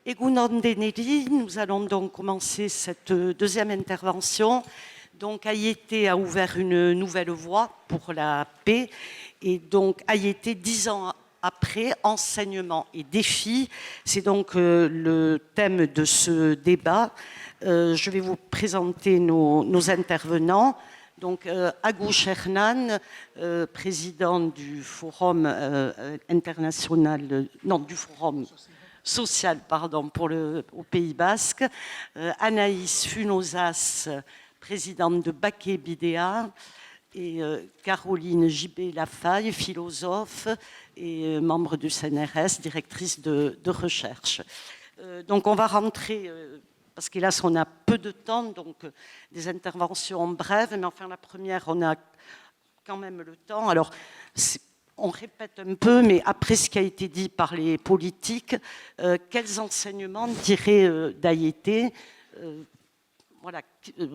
Egunon Deneri, nous allons donc commencer cette deuxième intervention. Donc Ayete a ouvert une nouvelle voie pour la paix et donc Ayete, 10 ans après, enseignement et défis, c'est donc le thème de ce débat. Je vais vous présenter nos intervenants. Donc Agouche Hernan, président du Forum international, non, du Forum social, pardon, au Pays Basque, Anaïs Funosas, présidente de Baké Bidéa, et Caroline Gibé-Lafaille, philosophe et membre du CNRS, directrice de recherche. Donc on va rentrer, parce qu'hélas on a peu de temps, donc des interventions brèves, mais enfin la première on a quand même le temps. Alors on répète un peu, mais après ce qui a été dit par les politiques, quels enseignements tirer d'Ayete, voilà,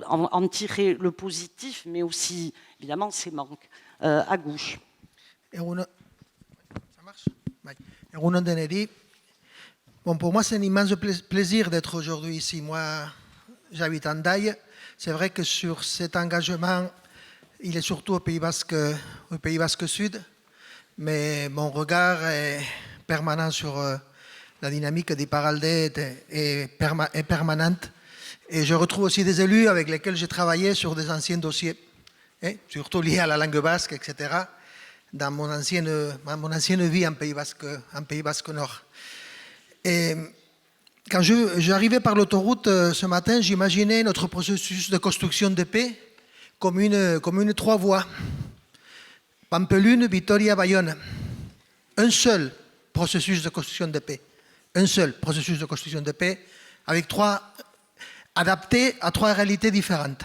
en tirer le positif, mais aussi, évidemment, ses manques. À gauche. Ça marche? Egunon Deneri. Bon, pour moi, c'est un immense plaisir d'être aujourd'hui ici. Moi, j'habite en Daille. C'est vrai que sur cet engagement, il est surtout au Pays Basque Sud. Mais mon regard est permanent sur la dynamique des Paraldés est permanente. Et je retrouve aussi des élus avec lesquels j'ai travaillé sur des anciens dossiers, surtout liés à la langue basque, etc., dans mon ancienne vie en Pays Basque Nord. Et quand j'arrivais par l'autoroute ce matin, j'imaginais notre processus de construction de paix comme une trois voies. Pampelune, Vitoria, Bayonne. Un seul processus de construction de paix. Un seul processus de construction de paix avec adapté à trois réalités différentes.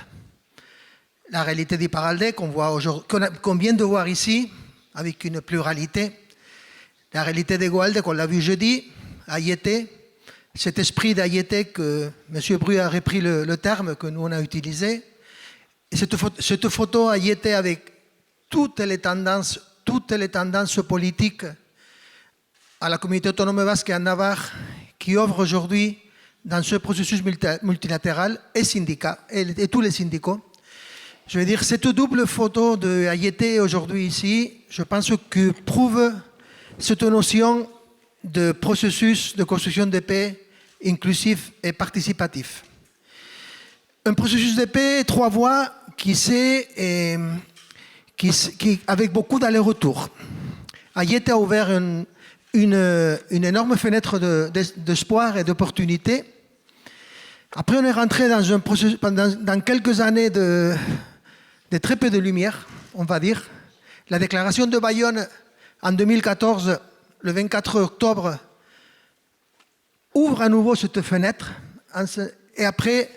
La réalité des Paraldés qu'on vient de voir ici, avec une pluralité. La réalité des Goaldes qu'on l'a vu jeudi, Ayete. Cet esprit d'Ayete que M. Bru a repris le terme que nous on a utilisé. Et cette photo Ayete avec toutes les tendances politiques à la communauté autonome basque et en Navarre qui ouvrent aujourd'hui dans ce processus multilatéral et tous les syndicats. Je veux dire, cette double photo de Ayete aujourd'hui ici, je pense que prouve cette notion de processus de construction de paix inclusif et participatif. Un processus de paix, trois voies qui avec beaucoup d'allers-retours. Ayete a ouvert une énorme fenêtre d'espoir et d'opportunité. Après, on est rentré dans un processus, dans quelques années de très peu de lumière, on va dire. La déclaration de Bayonne en 2014, le 24 octobre, ouvre à nouveau cette fenêtre. Et après,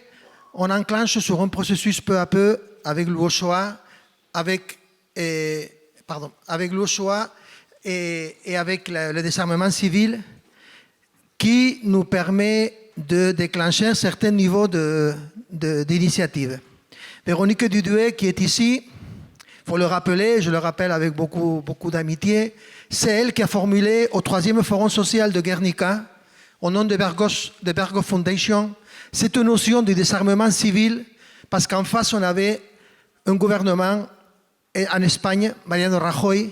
on enclenche sur un processus peu à peu avec l'UOSHOA, avec l'UOSHOA et avec le désarmement civil qui nous permet de déclencher un certain niveau d'initiative. Véronique Duduet, qui est ici, il faut le rappeler, je le rappelle avec beaucoup d'amitié, c'est elle qui a formulé au 3e Forum social de Guernica, au nom de Bergos Foundation, cette notion du désarmement civil, parce qu'en face, on avait un gouvernement en Espagne, Mariano Rajoy,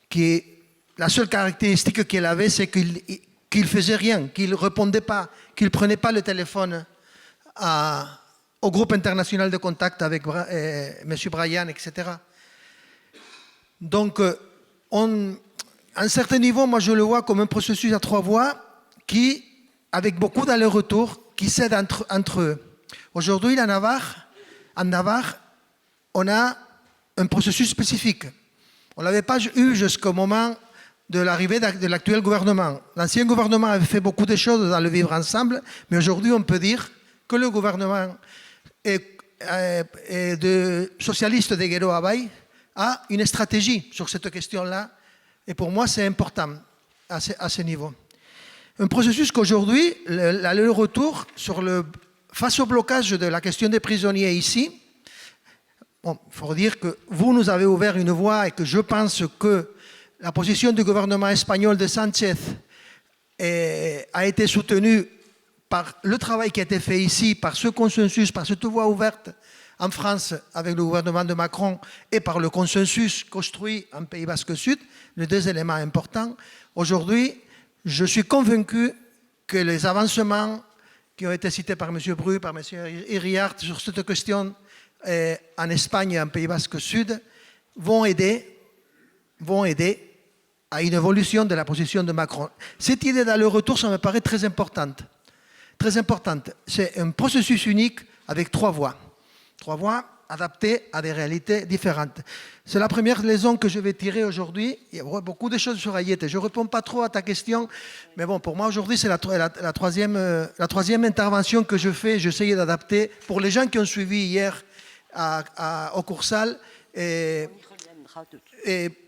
qui la seule caractéristique qu'il avait, c'est qu'il faisait rien, qu'il répondait pas, qu'il prenait pas le téléphone au groupe international de contact avec M. Brian, etc. Donc, à un certain niveau, moi je le vois comme un processus à trois voies qui, avec beaucoup d'allers-retours, qui s'aident entre eux. Aujourd'hui, en Navarre, on a un processus spécifique. On ne l'avait pas eu jusqu'au moment de l'arrivée de l'actuel gouvernement. L'ancien gouvernement avait fait beaucoup de choses dans le vivre ensemble, mais aujourd'hui, on peut dire que le gouvernement de socialiste de Guero Abay a une stratégie sur cette question-là, et pour moi, c'est important à ce niveau. Un processus qu'aujourd'hui, le retour face au blocage de la question des prisonniers ici, bon, il faut dire que vous nous avez ouvert une voie et que je pense que la position du gouvernement espagnol de Sánchez a été soutenu par le travail qui a été fait ici, par ce consensus, par cette voie ouverte en France avec le gouvernement de Macron et par le consensus construit en Pays Basque Sud, les deux éléments importants. Aujourd'hui, je suis convaincu que les avancements qui ont été cités par M. Bru, par M. Iriart sur cette question en Espagne et en Pays Basque Sud vont aider à une évolution de la position de Macron. Cette idée d'aller-retour, ça me paraît très importante. Très importante. C'est un processus unique avec 3 voies. 3 voies adaptées à des réalités différentes. C'est la première leçon que je vais tirer aujourd'hui. Il y a beaucoup de choses sur Ayete. Je ne réponds pas trop à ta question, mais bon, pour moi aujourd'hui, c'est la troisième intervention que je fais. J'essaye d'adapter pour les gens qui ont suivi hier au Coursal. Et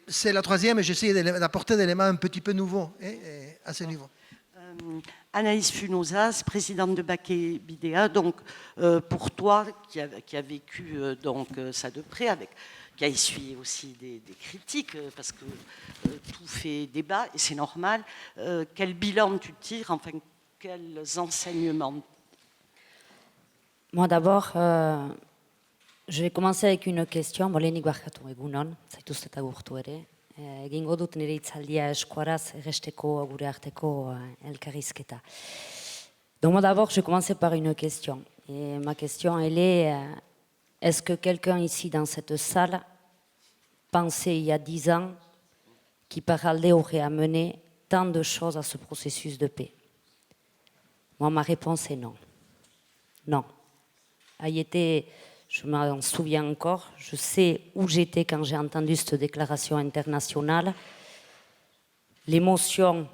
c'est la troisième et j'essaie d'apporter des éléments un petit peu nouveaux à ce niveau. Anaïs Funosas, présidente de Baquet Bidéa, donc pour toi qui a vécu donc ça de près, qui a essuyé aussi des critiques parce que tout fait débat et c'est normal. Quel bilan tu tires, enfin quels enseignements? Moi d'abord, je vais commencer avec une question. Lehenik barkatu egunon, zaituzte eta gurtu ere. Egingo dut nire hitzaldia eskuaraz erresteko gure arteko elkarrizketa. Donc moi d'abord, je vais commencer par une question. Et ma question, elle est-ce que quelqu'un ici dans cette salle pensait il y a 10 ans qu'Iparralde aurait amené tant de choses à ce processus de paix? Moi, ma réponse est non. Non. Ayete, je m'en souviens encore, je sais où j'étais quand j'ai entendu cette déclaration internationale, l'émotion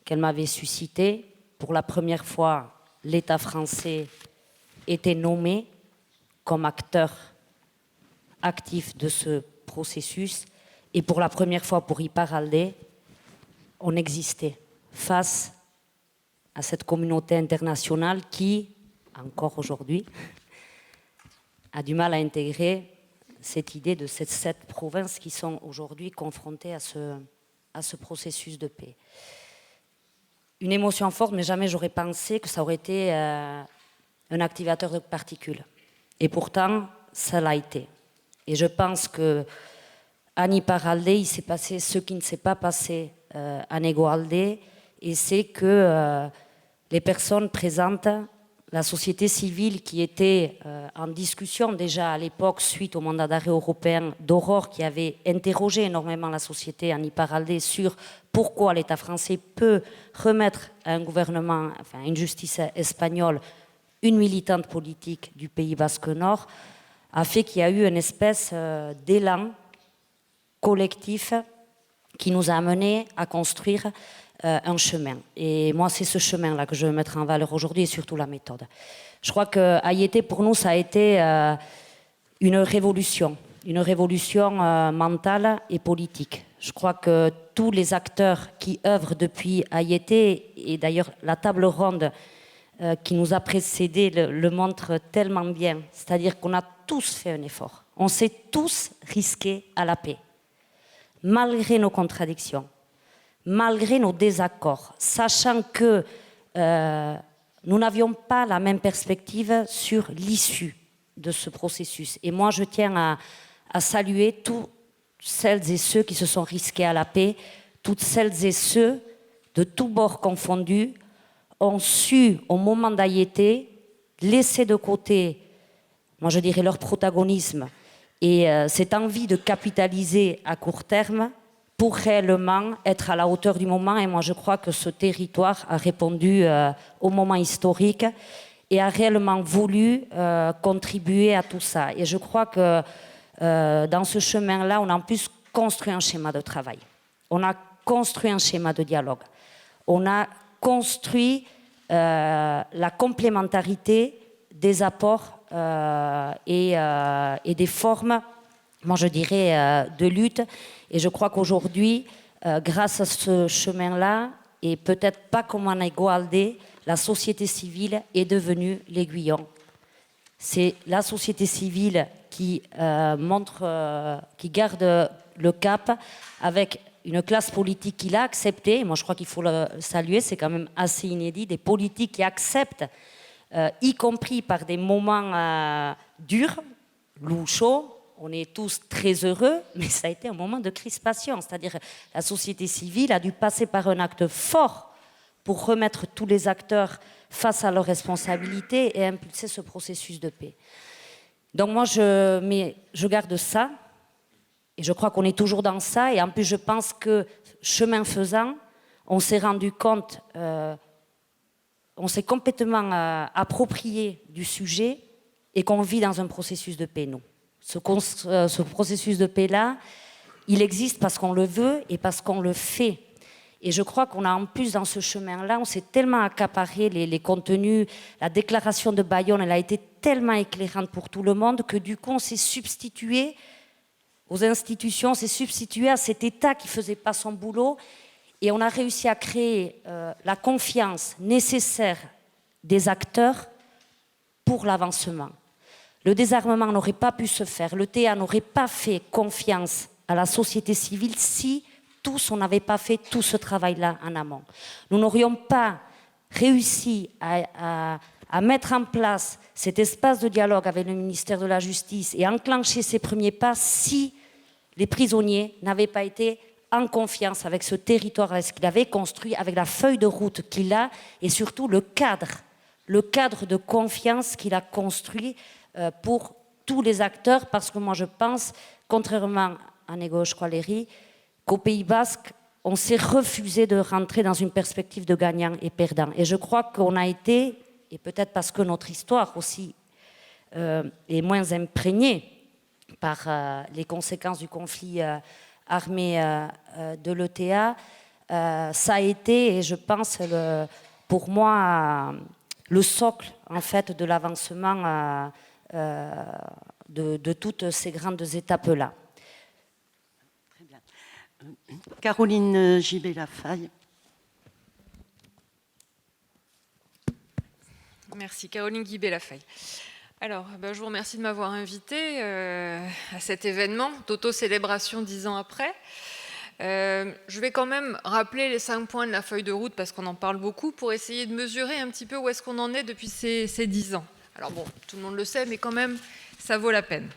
qu'elle m'avait suscitée. Pour la première fois, l'État français était nommé comme acteur actif de ce processus et pour la première fois pour Iparralde, on existait face à cette communauté internationale qui, encore aujourd'hui, a du mal à intégrer cette idée de ces 7 provinces qui sont aujourd'hui confrontées à ce processus de paix. Une émotion forte, mais jamais j'aurais pensé que ça aurait été un activateur de particules. Et pourtant, ça l'a été. Et je pense qu'à Iparralde, il s'est passé ce qui ne s'est pas passé à Hegoalde, et c'est que les personnes présentes, la société civile qui était en discussion déjà à l'époque suite au mandat d'arrêt européen d'Aurore qui avait interrogé énormément la société en Iparralde sur pourquoi l'État français peut remettre à un gouvernement, enfin une justice espagnole, une militante politique du Pays Basque Nord, a fait qu'il y a eu une espèce d'élan collectif qui nous a amenés à construire un chemin. Et moi, c'est ce chemin-là que je veux mettre en valeur aujourd'hui et surtout la méthode. Je crois que Ayete, pour nous, ça a été une révolution mentale et politique. Je crois que tous les acteurs qui œuvrent depuis Ayete, et d'ailleurs la table ronde qui nous a précédés le montre tellement bien, c'est-à-dire qu'on a tous fait un effort. On s'est tous risqués à la paix, malgré nos contradictions, malgré nos désaccords, sachant que nous n'avions pas la même perspective sur l'issue de ce processus. Et moi, je tiens à saluer toutes celles et ceux qui se sont risqués à la paix, toutes celles et ceux, de tous bords confondus, ont su, au moment d'Ayete, laisser de côté, moi je dirais, leur protagonisme et cette envie de capitaliser à court terme pour réellement être à la hauteur du moment. Et moi je crois que ce territoire a répondu au moment historique et a réellement voulu contribuer à tout ça. Et je crois que dans ce chemin-là, on a en plus construit un schéma de travail. On a construit un schéma de dialogue. On a construit la complémentarité des apports et des formes, moi je dirais, de lutte. Et je crois qu'aujourd'hui, grâce à ce chemin-là, et peut-être pas comme en Hegoalde, la société civile est devenue l'aiguillon. C'est la société civile qui montre, qui garde le cap avec une classe politique qui l'a accepté. Moi, je crois qu'il faut le saluer, c'est quand même assez inédit, des politiques qui acceptent, y compris par des moments durs, loup chaud. On est tous très heureux, mais ça a été un moment de crispation. C'est-à-dire la société civile a dû passer par un acte fort pour remettre tous les acteurs face à leurs responsabilités et impulser ce processus de paix. Donc moi, je garde ça, et je crois qu'on est toujours dans ça, et en plus je pense que, chemin faisant, on s'est rendu compte, on s'est complètement approprié du sujet, et qu'on vit dans un processus de paix, nous. Ce processus de paix-là, il existe parce qu'on le veut et parce qu'on le fait. Et je crois qu'on a en plus dans ce chemin-là, on s'est tellement accaparé les contenus, la déclaration de Bayonne, elle a été tellement éclairante pour tout le monde que du coup on s'est substitué aux institutions, on s'est substitué à cet État qui ne faisait pas son boulot et on a réussi à créer la confiance nécessaire des acteurs pour l'avancement. Le désarmement n'aurait pas pu se faire, le TA n'aurait pas fait confiance à la société civile si tous, on n'avait pas fait tout ce travail-là en amont. Nous n'aurions pas réussi à mettre en place cet espace de dialogue avec le ministère de la Justice et enclencher ces premiers pas si les prisonniers n'avaient pas été en confiance avec ce territoire, avec ce qu'il avait construit, avec la feuille de route qu'il a et surtout le cadre de confiance qu'il a construit pour tous les acteurs, parce que moi je pense, contrairement à Negos Squaleri, qu'au Pays Basque, on s'est refusé de rentrer dans une perspective de gagnant et perdant. Et je crois qu'on a été, et peut-être parce que notre histoire aussi est moins imprégnée par les conséquences du conflit armé de l'ETA, ça a été, et je pense, pour moi, le socle en fait, de l'avancement de toutes ces grandes étapes-là. Caroline Gibet-Lafaille. Merci, Caroline Guibet-Lafaille. Alors, je vous remercie de m'avoir invitée à cet événement d'auto-célébration 10 ans après. Je vais quand même rappeler les 5 points de la feuille de route parce qu'on en parle beaucoup pour essayer de mesurer un petit peu où est-ce qu'on en est depuis ces 10 ans. Alors bon, tout le monde le sait, mais quand même, ça vaut la peine.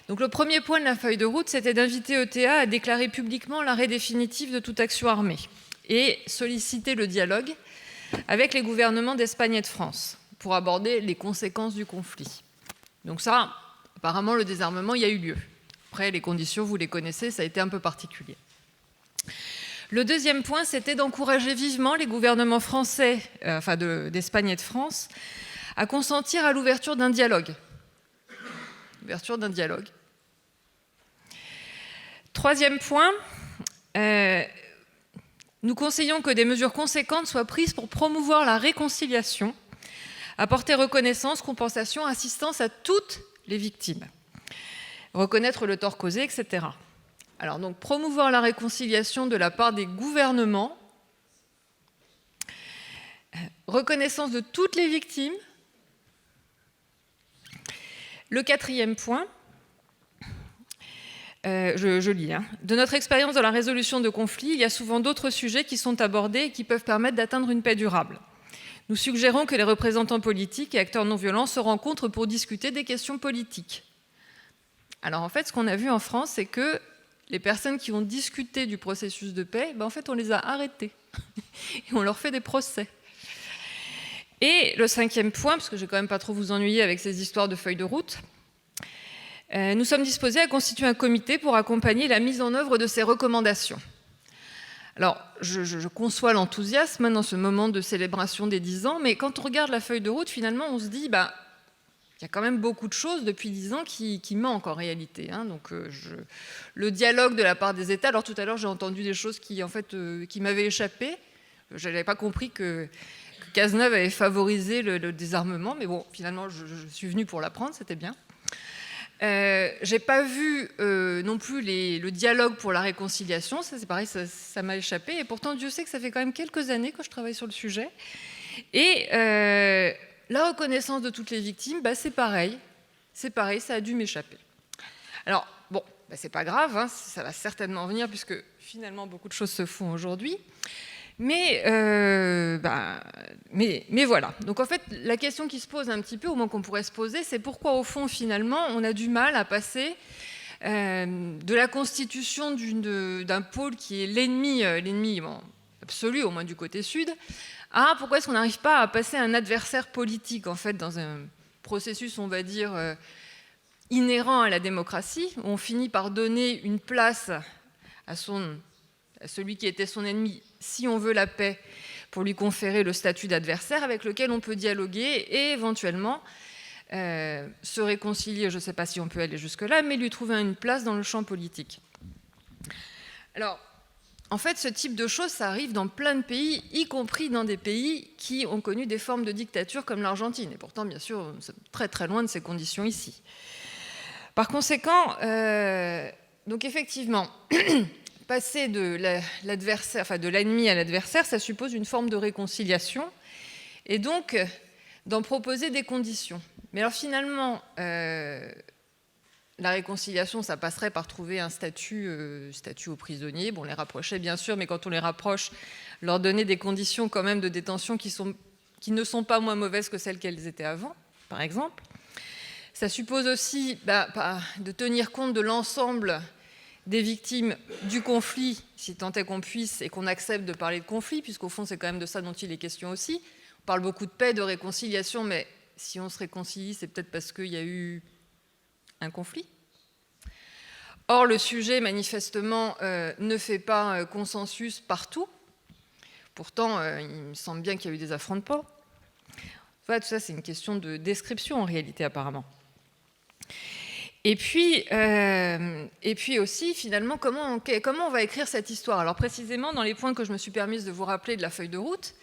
Donc le premier point de la feuille de route, c'était d'inviter ETA à déclarer publiquement l'arrêt définitif de toute action armée et solliciter le dialogue avec les gouvernements d'Espagne et de France pour aborder les conséquences du conflit. Donc ça, apparemment, le désarmement, il y a eu lieu. Après, les conditions, vous les connaissez, ça a été un peu particulier. Le deuxième point, c'était d'encourager vivement les gouvernements français, d'Espagne et de France, à consentir à l'ouverture d'un dialogue. Ouverture d'un dialogue. Troisième point, nous conseillons que des mesures conséquentes soient prises pour promouvoir la réconciliation, apporter reconnaissance, compensation, assistance à toutes les victimes, reconnaître le tort causé, etc. Alors donc promouvoir la réconciliation de la part des gouvernements, reconnaissance de toutes les victimes. Le quatrième point, je lis, de notre expérience dans la résolution de conflits, il y a souvent d'autres sujets qui sont abordés et qui peuvent permettre d'atteindre une paix durable. Nous suggérons que les représentants politiques et acteurs non violents se rencontrent pour discuter des questions politiques. Alors en fait, ce qu'on a vu en France, c'est que les personnes qui ont discuté du processus de paix, en fait, on les a arrêtés et on leur fait des procès. Et le cinquième point, parce que je ne vais quand même pas trop vous ennuyer avec ces histoires de feuilles de route, nous sommes disposés à constituer un comité pour accompagner la mise en œuvre de ces recommandations. Alors, je conçois l'enthousiasme dans ce moment de célébration des 10 ans, mais quand on regarde la feuille de route, finalement, on se dit, il y a quand même beaucoup de choses depuis 10 ans qui manquent en réalité. Donc, le dialogue de la part des États, alors tout à l'heure, j'ai entendu des choses qui m'avaient échappé. Je n'avais pas compris que Cazeneuve avait favorisé le désarmement, mais bon, finalement, je suis venue pour l'apprendre, c'était bien. J'ai pas vu non plus le dialogue pour la réconciliation, ça c'est pareil, ça m'a échappé, et pourtant Dieu sait que ça fait quand même quelques années que je travaille sur le sujet. Et la reconnaissance de toutes les victimes, c'est pareil, ça a dû m'échapper. Alors, bon, Ben, c'est pas grave, hein, ça va certainement venir puisque finalement beaucoup de choses se font aujourd'hui. Mais voilà. Donc en fait, la question qui se pose un petit peu, au moins qu'on pourrait se poser, c'est pourquoi au fond finalement on a du mal à passer de la constitution d'un pôle qui est l'ennemi absolu, au moins du côté sud, à pourquoi est-ce qu'on n'arrive pas à passer un adversaire politique en fait dans un processus, on va dire, inhérent à la démocratie, où on finit par donner une place à celui qui était son ennemi, si on veut la paix, pour lui conférer le statut d'adversaire avec lequel on peut dialoguer et éventuellement se réconcilier, je ne sais pas si on peut aller jusque-là, mais lui trouver une place dans le champ politique. Alors, en fait, ce type de choses, ça arrive dans plein de pays, y compris dans des pays qui ont connu des formes de dictature comme l'Argentine. Et pourtant, bien sûr, on est très très loin de ces conditions ici. Par conséquent, donc effectivement, passer de l'ennemi à l'adversaire, ça suppose une forme de réconciliation et donc d'en proposer des conditions. Mais alors finalement, la réconciliation, ça passerait par trouver un statut aux prisonniers. Bon, les rapprocher bien sûr, mais quand on les rapproche, leur donner des conditions quand même de détention qui ne sont pas moins mauvaises que celles qu'elles étaient avant, par exemple. Ça suppose aussi de tenir compte de l'ensemble des victimes du conflit, si tant est qu'on puisse, et qu'on accepte de parler de conflit, puisqu'au fond, c'est quand même de ça dont il est question aussi. On parle beaucoup de paix, de réconciliation, mais si on se réconcilie, c'est peut-être parce qu'il y a eu un conflit. Or, le sujet, manifestement, ne fait pas consensus partout. Pourtant, il me semble bien qu'il y a eu des affrontements. Enfin, tout ça, c'est une question de description, en réalité, apparemment. Et puis aussi, finalement, comment on va écrire cette histoire? Alors, précisément, dans les points que je me suis permise de vous rappeler de la feuille de route,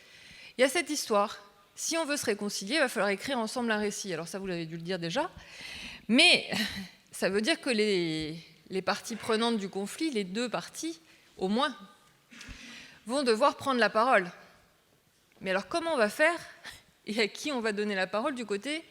il y a cette histoire. Si on veut se réconcilier, il va falloir écrire ensemble un récit. Alors ça, vous l'avez dû le dire déjà. Mais ça veut dire que les parties prenantes du conflit, les deux parties, au moins, vont devoir prendre la parole. Mais alors, comment on va faire et à qui on va donner la parole du côté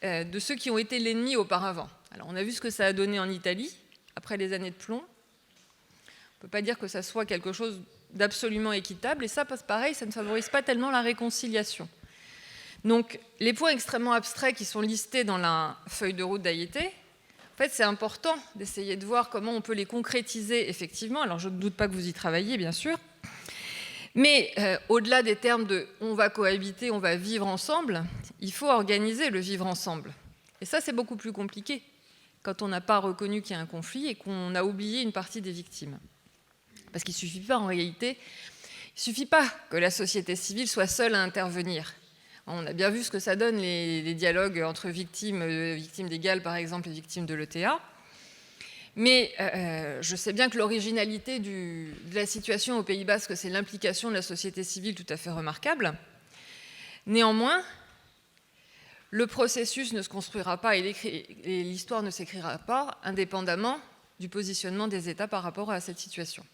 de ceux qui ont été l'ennemi auparavant? Alors, on a vu ce que ça a donné en Italie, après les années de plomb. On ne peut pas dire que ça soit quelque chose d'absolument équitable, et ça passe pareil, ça ne favorise pas tellement la réconciliation. Donc, les points extrêmement abstraits qui sont listés dans la feuille de route d'Ayete, en fait, c'est important d'essayer de voir comment on peut les concrétiser effectivement. Alors, je ne doute pas que vous y travaillez, bien sûr. Mais au-delà des termes de « on va cohabiter, on va vivre ensemble », il faut organiser le vivre ensemble. Et ça, c'est beaucoup plus compliqué quand on n'a pas reconnu qu'il y a un conflit et qu'on a oublié une partie des victimes. Parce qu'il ne suffit pas, en réalité, il ne suffit pas que la société civile soit seule à intervenir. On a bien vu ce que ça donne, les dialogues entre victimes d'égales, par exemple, et victimes de l'ETA. Mais je sais bien que l'originalité de la situation au Pays Basque, c'est l'implication de la société civile tout à fait remarquable. Néanmoins, le processus ne se construira pas et l'histoire ne s'écrira pas indépendamment du positionnement des États par rapport à cette situation.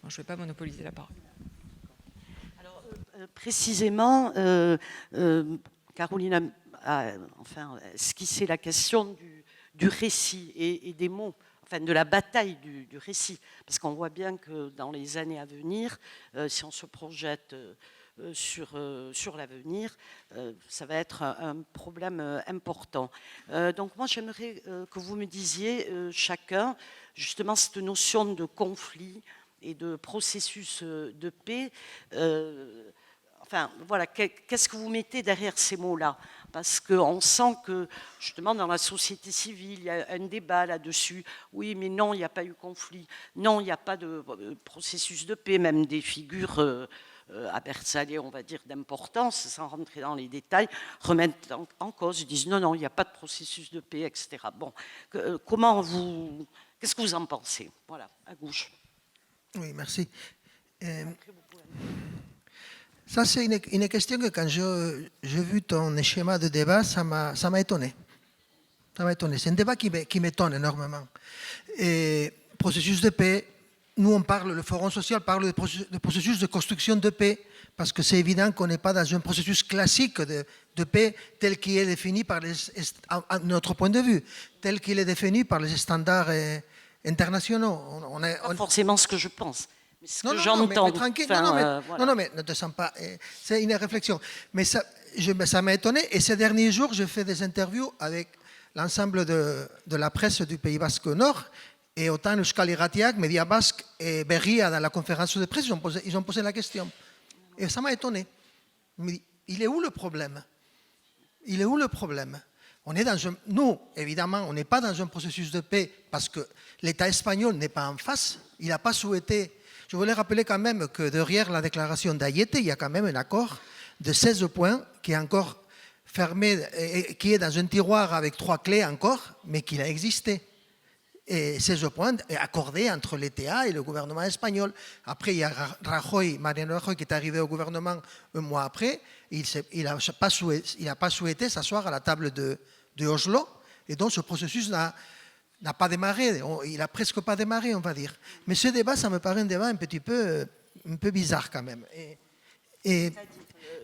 Bon, je ne vais pas monopoliser la parole. Alors, précisément, Caroline a esquissé la question du récit et des mots, enfin de la bataille du récit. Parce qu'on voit bien que dans les années à venir, si on se projette sur l'avenir, ça va être un problème important. Donc moi, j'aimerais que vous me disiez chacun, justement, cette notion de conflit et de processus de paix. Enfin, voilà, qu'est-ce que vous mettez derrière ces mots-là? Parce qu'on sent que, justement, dans la société civile, il y a un débat là-dessus. Oui, mais non, il n'y a pas eu conflit. Non, il n'y a pas de processus de paix, même des figures à Bersailles, on va dire, d'importance, sans rentrer dans les détails, remettent en cause, disent non, il n'y a pas de processus de paix, etc. Bon, qu'est-ce que vous en pensez? Voilà, à gauche. Oui, merci. Ça, c'est une question que quand j'ai vu ton schéma de débat, ça m'a étonné. Ça m'a étonné. C'est un débat qui m'étonne énormément. Et processus de paix, nous, le Forum social parle de processus de construction de paix, parce que c'est évident qu'on n'est pas dans un processus classique de paix tel qu'il est défini à notre point de vue, tel qu'il est défini par les standards internationaux. Pas forcément ce que je pense, mais ce que Mais j'entends. tranquille. Enfin, voilà. Non, mais ne te sens pas. C'est une réflexion. Mais ça m'a étonné. Et ces derniers jours, j'ai fait des interviews avec l'ensemble de la presse du Pays Basque Nord. Et autant Euskal Irratiak, Media Basque et Berria, dans la conférence de presse, ils ont posé la question. Et ça m'a étonné. Il est où le problème? Il est où le problème? Nous, évidemment, on n'est pas dans un processus de paix parce que l'État espagnol n'est pas en face. Il n'a pas souhaité. Je voulais rappeler quand même que derrière la déclaration d'Ayete, il y a quand même un accord de 16 points qui est encore fermé, et qui est dans un tiroir avec 3 clés encore, mais qui a existé. Et 16 points accordés entre l'ETA et le gouvernement espagnol. Après, il y a Mariano Rajoy qui est arrivé au gouvernement un mois après. Il n'a pas souhaité s'asseoir à la table de Oslo. Et donc, ce processus n'a pas démarré. Il n'a presque pas démarré, on va dire. Mais ce débat, ça me paraît un débat un peu bizarre quand même.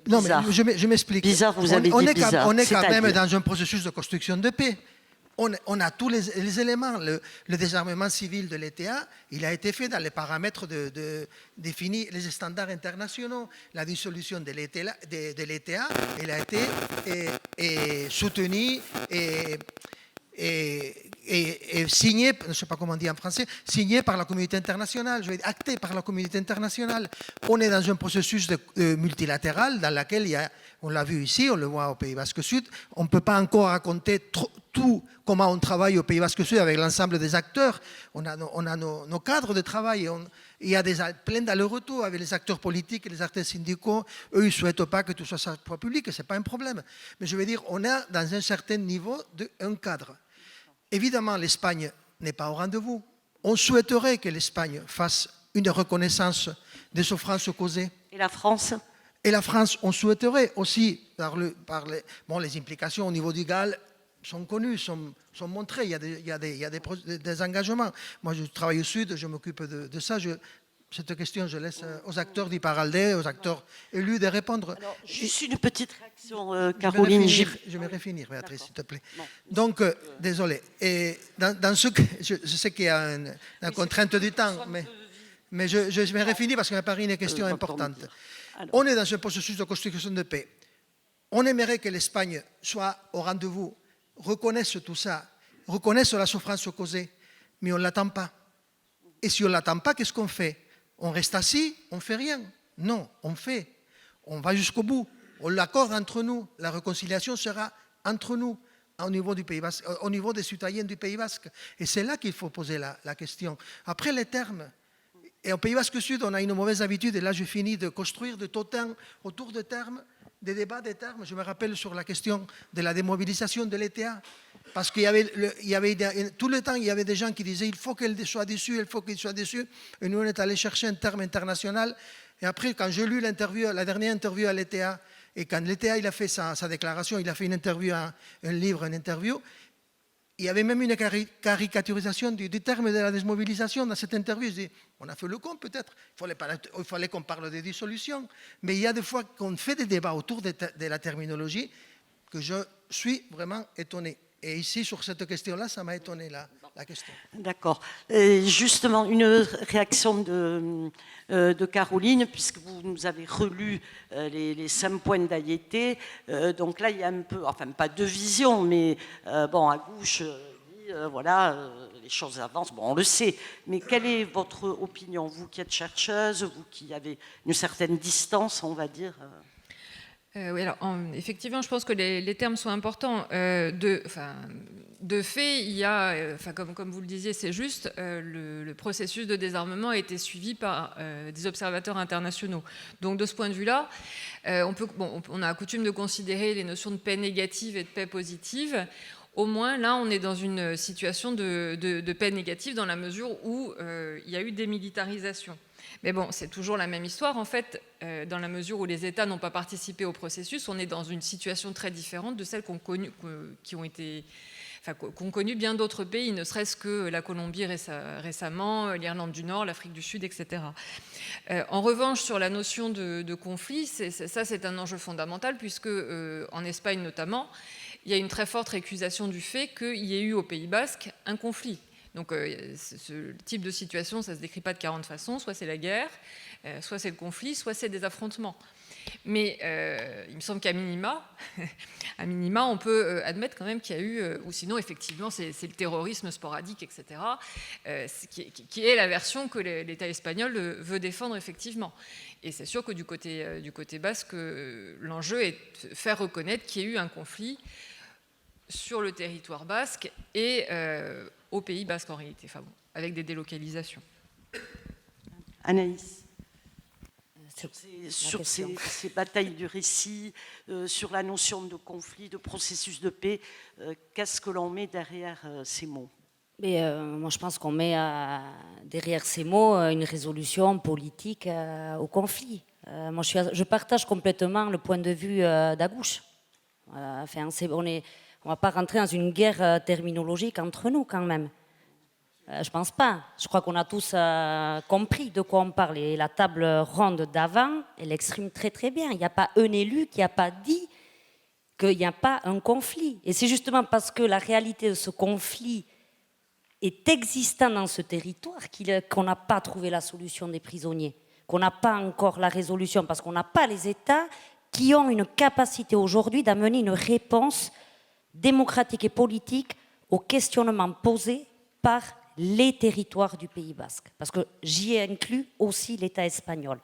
Non, mais je m'explique. Bizarre, vous avez dit bizarre. On est quand même dans un processus de construction de paix. On a tous les éléments. Le désarmement civil de l'ETA, il a été fait dans les paramètres définis, les standards internationaux. La dissolution de l'ETA, elle a été soutenue et signé, je ne sais pas comment on dit en français, signé par la communauté internationale, acté par la communauté internationale. On est dans un processus multilatéral dans lequel il y a, on l'a vu ici, on le voit au Pays Basque Sud, on ne peut pas encore raconter tout comment on travaille au Pays Basque Sud avec l'ensemble des acteurs. On a nos cadres de travail, il y a plein d'allers-retours avec les acteurs politiques et les acteurs syndicaux. Eux, ils ne souhaitent pas que tout soit public, ce n'est pas un problème. Mais je veux dire, on a dans un certain niveau un cadre. Évidemment, l'Espagne n'est pas au rendez-vous. On souhaiterait que l'Espagne fasse une reconnaissance des souffrances causées. Et la France? Et la France, on souhaiterait aussi, les implications au niveau du GAL sont connues, sont montrées, il y a des engagements. Moi, je travaille au Sud, je m'occupe de ça. Cette question, je laisse aux acteurs d'Iparralde, aux acteurs élus de répondre. Alors, juste une petite réaction, Caroline. Je vais finir, Béatrice, s'il te plaît. Non. Donc, désolé. Et dans ce que, je sais qu'il y a une contrainte du temps, mais je vais finir parce que m'a paru une question importante. On est dans un processus de construction de paix. On aimerait que l'Espagne soit au rendez-vous, reconnaisse tout ça, reconnaisse la souffrance causée, mais on ne l'attend pas. Et si on ne l'attend pas, qu'est-ce qu'on fait? On reste assis, on ne fait rien. Non, on fait. On va jusqu'au bout. On l'accorde entre nous. La réconciliation sera entre nous au niveau du Pays Basque, au niveau des citoyens du Pays Basque. Et c'est là qu'il faut poser la question. Après, les termes. Et au Pays Basque Sud, on a une mauvaise habitude, et là je finis, de construire de totems autour de termes, des débats des termes. Je me rappelle sur la question de la démobilisation de l'ETA. Parce qu'il y avait tout le temps, il y avait des gens qui disaient il faut qu'elle soit déçue, il faut qu'elle soit déçue. Et nous, on est allé chercher un terme international. Et après, quand j'ai lu la dernière interview à l'ETA, et quand l'ETA il a fait sa déclaration, il a fait une interview, un livre, une interview, il y avait même une caricaturisation du terme de la démobilisation dans cette interview. Je dis, on a fait le compte peut-être, il fallait qu'on parle de dissolution. Mais il y a des fois qu'on fait des débats autour de la terminologie que je suis vraiment étonné. Et ici, sur cette question-là, ça m'a étonné, la question. D'accord. Justement, une réaction de Caroline, puisque vous nous avez relu les 5 points d'Ayete. Donc là, il y a un peu, enfin, pas de vision, mais bon, à gauche, voilà, les choses avancent, bon, on le sait. Mais quelle est votre opinion, vous qui êtes chercheuse, vous qui avez une certaine distance, on va dire Oui, alors, effectivement, je pense que les termes sont importants. De fait, il y a, comme vous le disiez, c'est juste, le processus de désarmement a été suivi par des observateurs internationaux. Donc, de ce point de vue-là, on a coutume de considérer les notions de paix négative et de paix positive. Au moins, là, on est dans une situation de paix négative dans la mesure où il y a eu démilitarisation. Mais bon, c'est toujours la même histoire, en fait, dans la mesure où les États n'ont pas participé au processus, on est dans une situation très différente de celles qu'ont connu bien d'autres pays, ne serait-ce que la Colombie récemment, l'Irlande du Nord, l'Afrique du Sud, etc. En revanche, sur la notion de conflit, c'est un enjeu fondamental, puisque en Espagne notamment, il y a une très forte récusation du fait qu'il y ait eu au Pays Basque un conflit. Donc ce type de situation, ça ne se décrit pas de 40 façons. Soit c'est la guerre, soit c'est le conflit, soit c'est des affrontements. Mais il me semble qu'à minima, on peut admettre quand même qu'il y a eu, ou sinon effectivement c'est le terrorisme sporadique, etc., qui est la version que l'État espagnol veut défendre effectivement. Et c'est sûr que du côté basque, l'enjeu est de faire reconnaître qu'il y a eu un conflit sur le territoire basque et au Pays basque en réalité, enfin bon, avec des délocalisations. Anaïs, sur ces batailles du récit, sur la notion de conflit, de processus de paix, qu'est-ce que l'on met derrière ces mots? Mais moi, je pense qu'on met derrière ces mots une résolution politique au conflit. Moi, je partage complètement le point de vue d'Agouche. Enfin, on ne va pas rentrer dans une guerre terminologique entre nous, quand même. Je pense pas. Je crois qu'on a tous compris de quoi on parle. Et la table ronde d'avant, elle exprime très très bien. Il n'y a pas un élu qui n'a pas dit qu'il n'y a pas un conflit. Et c'est justement parce que la réalité de ce conflit est existante dans ce territoire qu'on n'a pas trouvé la solution des prisonniers, qu'on n'a pas encore la résolution, parce qu'on n'a pas les États qui ont une capacité aujourd'hui d'amener une réponse démocratique et politique aux questionnements posés par les territoires du Pays basque, parce que j'y ai inclus aussi l'État espagnol.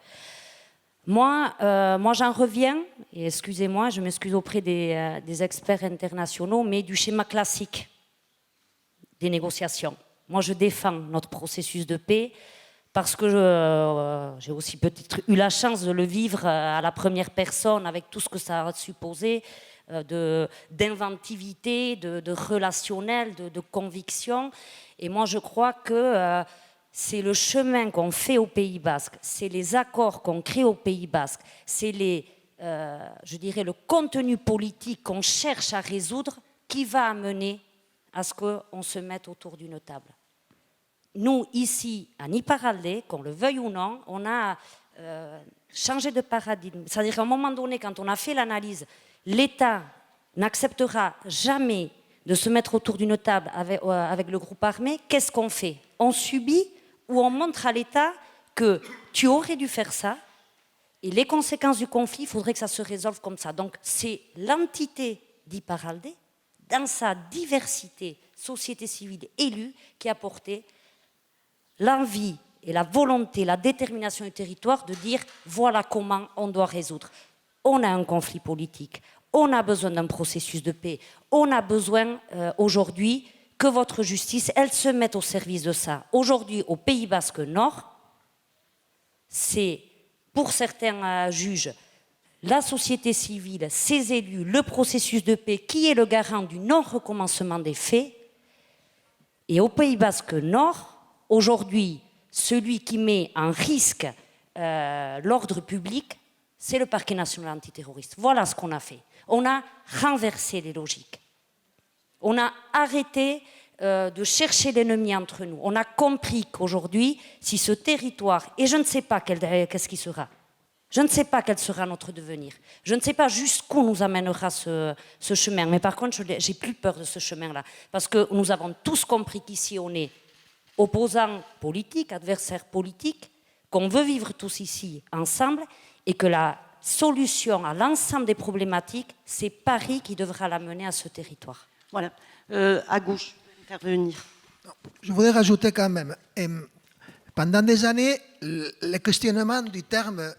Moi, j'en reviens, et excusez-moi, je m'excuse auprès des experts internationaux, mais du schéma classique des négociations. Moi, je défends notre processus de paix parce que j'ai aussi peut-être eu la chance de le vivre à la première personne avec tout ce que ça a supposé d'inventivité, de relationnel, de conviction. Et moi, je crois que c'est le chemin qu'on fait au Pays basque, c'est les accords qu'on crée au Pays basque, c'est je dirais, le contenu politique qu'on cherche à résoudre qui va amener à ce qu'on se mette autour d'une table. Nous, ici, à Iparralde, qu'on le veuille ou non, on a changé de paradigme. C'est-à-dire qu'à un moment donné, quand on a fait l'analyse, l'État n'acceptera jamais de se mettre autour d'une table avec le groupe armé. Qu'est-ce qu'on fait? On subit ou on montre à l'État que tu aurais dû faire ça et les conséquences du conflit, il faudrait que ça se résolve comme ça. Donc c'est l'entité d'Iparralde, dans sa diversité, société civile élue, qui a porté l'envie et la volonté, la détermination du territoire de dire voilà comment on doit résoudre. On a un conflit politique, on a besoin d'un processus de paix, on a besoin aujourd'hui que votre justice, elle se mette au service de ça. Aujourd'hui, au Pays basque Nord, c'est pour certains juges la société civile, ses élus, le processus de paix qui est le garant du non-recommencement des faits. Et au Pays basque Nord, aujourd'hui, celui qui met en risque l'ordre public, c'est le parquet national antiterroriste. Voilà ce qu'on a fait. On a renversé les logiques. On a arrêté de chercher l'ennemi entre nous. On a compris qu'aujourd'hui, si ce territoire, et je ne sais pas qu'est-ce qui sera, je ne sais pas quel sera notre devenir. Je ne sais pas jusqu'où nous amènera ce chemin. Mais par contre, j'ai plus peur de ce chemin-là. Parce que nous avons tous compris qu'ici, on est opposants politiques, adversaires politiques, qu'on veut vivre tous ici ensemble et que la solution à l'ensemble des problématiques, c'est Paris qui devra l'amener à ce territoire. Voilà. À gauche, intervenir. Je voudrais rajouter quand même, pendant des années, le questionnement du terme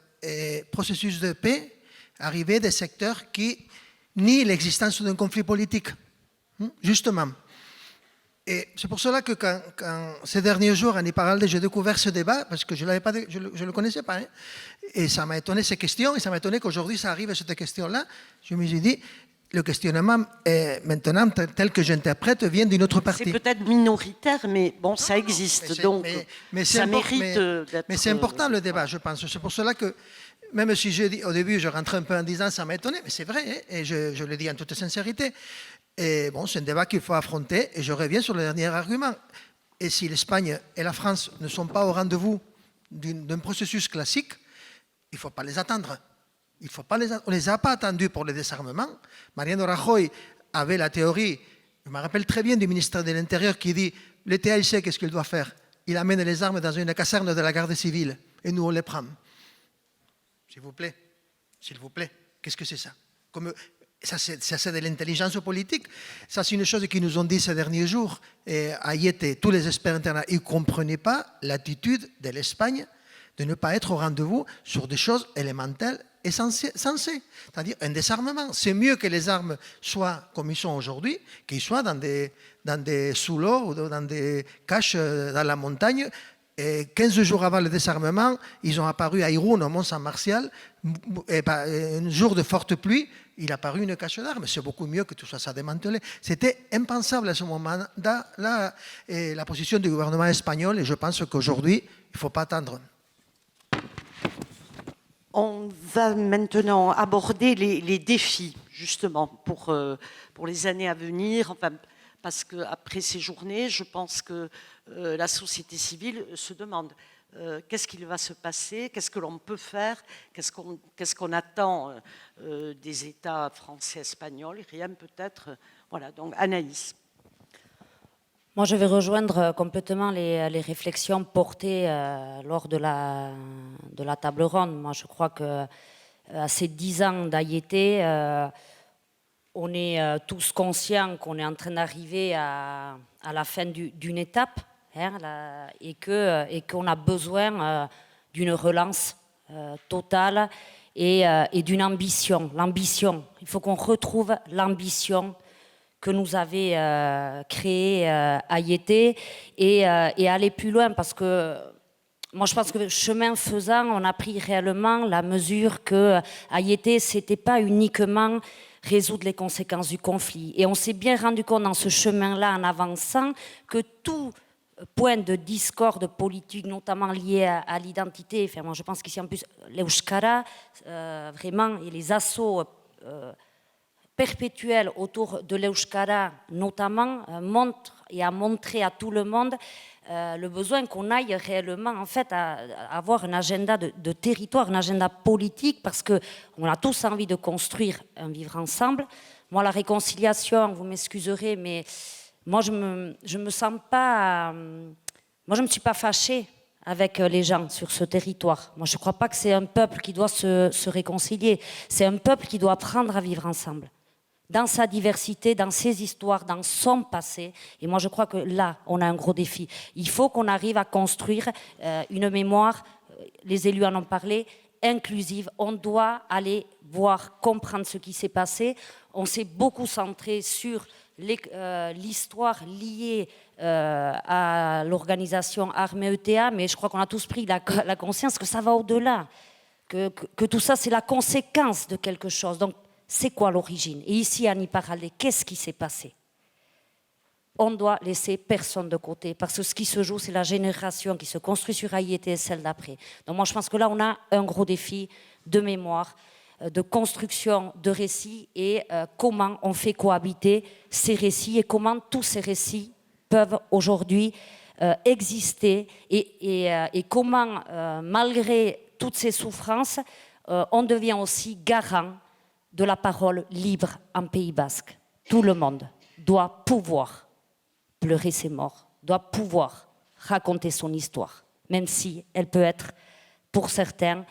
processus de paix arrivait des secteurs qui nient l'existence d'un conflit politique, justement. Et c'est pour cela que quand ces derniers jours, en Iparralde, j'ai découvert ce débat, parce que je ne le connaissais pas, hein, et ça m'a étonné ces questions, et ça m'a étonné qu'aujourd'hui ça arrive à cette question-là. Je me suis dit, le questionnement, maintenant, tel que j'interprète, vient d'une autre partie. C'est peut-être minoritaire, mais bon, ça existe, donc ça mérite d'être... Mais c'est important le débat, je pense. C'est pour cela que, même si au début, je rentrais un peu en disant ça m'a étonné, mais c'est vrai, hein, et je le dis en toute sincérité. Et bon, c'est un débat qu'il faut affronter, et je reviens sur le dernier argument. Et si l'Espagne et la France ne sont pas au rendez-vous d'un processus classique, il ne faut pas les attendre. On ne les a pas attendus pour le désarmement. Mariano Rajoy avait la théorie, je me rappelle très bien du ministre de l'Intérieur qui dit le TLC, qu'est-ce qu'il doit faire? Il amène les armes dans une caserne de la garde civile et nous, on les prend. S'il vous plaît, qu'est-ce que c'est ça? Ça, c'est de l'intelligence politique. Ça, c'est une chose qu'ils nous ont dit ces derniers jours. Et à Yété, tous les experts internationaux, ils ne comprenaient pas l'attitude de l'Espagne de ne pas être au rendez-vous sur des choses élémentaires et sensées. C'est-à-dire un désarmement. C'est mieux que les armes soient comme ils sont aujourd'hui, qu'ils soient dans des sous-lots ou dans des caches dans la montagne. Et 15 jours avant le désarmement, ils ont apparu à Irún, au Mont-Saint-Martial, un jour de forte pluie, il a apparu une cache d'armes. C'est beaucoup mieux que tout ça démantelé. C'était impensable à ce moment-là, la position du gouvernement espagnol, et je pense qu'aujourd'hui, il ne faut pas attendre. On va maintenant aborder les défis, justement, pour les années à venir. Enfin, parce qu'après ces journées, je pense que la société civile se demande qu'est-ce qu'il va se passer, qu'est-ce que l'on peut faire, qu'est-ce qu'on attend des États français, espagnols, rien peut-être. Voilà, donc Anaïs. Moi, je vais rejoindre complètement les réflexions portées lors de la table ronde. Moi, je crois que à ces 10 ans d'Ayété, on est tous conscients qu'on est en train d'arriver à la fin d'une étape, hein, et qu'on a besoin d'une relance totale et d'une ambition. L'ambition, il faut qu'on retrouve l'ambition que nous avait créé Ayété et aller plus loin, parce que moi je pense que chemin faisant, on a pris réellement la mesure que Ayété, c'était pas uniquement résoudre les conséquences du conflit, et on s'est bien rendu compte dans ce chemin-là, en avançant, que tout point de discorde politique, notamment lié à l'identité, enfin, moi je pense qu'ici en plus l'Euskara, vraiment, et les assauts perpétuelle autour de l'Euskara, notamment, montre et a montré à tout le monde le besoin qu'on aille réellement en fait à avoir un agenda de territoire, un agenda politique, parce qu'on a tous envie de construire un vivre ensemble. Moi, la réconciliation, vous m'excuserez, mais moi, je me sens pas... moi, je ne me suis pas fâchée avec les gens sur ce territoire. Moi, je ne crois pas que c'est un peuple qui doit se réconcilier. C'est un peuple qui doit apprendre à vivre ensemble, dans sa diversité, dans ses histoires, dans son passé. Et moi, je crois que là, on a un gros défi. Il faut qu'on arrive à construire une mémoire, les élus en ont parlé, inclusive. On doit aller voir, comprendre ce qui s'est passé. On s'est beaucoup centré sur l'histoire liée à l'organisation Armée ETA, mais je crois qu'on a tous pris la conscience que ça va au-delà, que tout ça, c'est la conséquence de quelque chose. Donc, c'est quoi l'origine? Et ici, à Niparalde, qu'est-ce qui s'est passé? On doit laisser personne de côté, parce que ce qui se joue, c'est la génération qui se construit sur Ayété et celle d'après. Donc moi, je pense que là, on a un gros défi de mémoire, de construction de récits, et comment on fait cohabiter ces récits, et comment tous ces récits peuvent aujourd'hui exister, et comment, malgré toutes ces souffrances, on devient aussi garant de la parole libre en Pays Basque. Tout le monde doit pouvoir pleurer ses morts, doit pouvoir raconter son histoire, même si elle peut être, pour certains,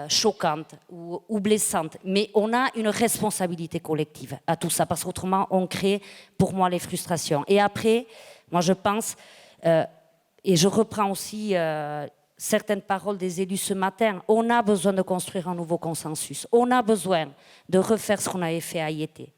choquante ou blessante. Mais on a une responsabilité collective à tout ça, parce qu'autrement, on crée, pour moi, les frustrations. Et après, moi, je pense, et je reprends aussi certaines paroles des élus ce matin, on a besoin de construire un nouveau consensus. On a besoin de refaire ce qu'on avait fait à Ayété.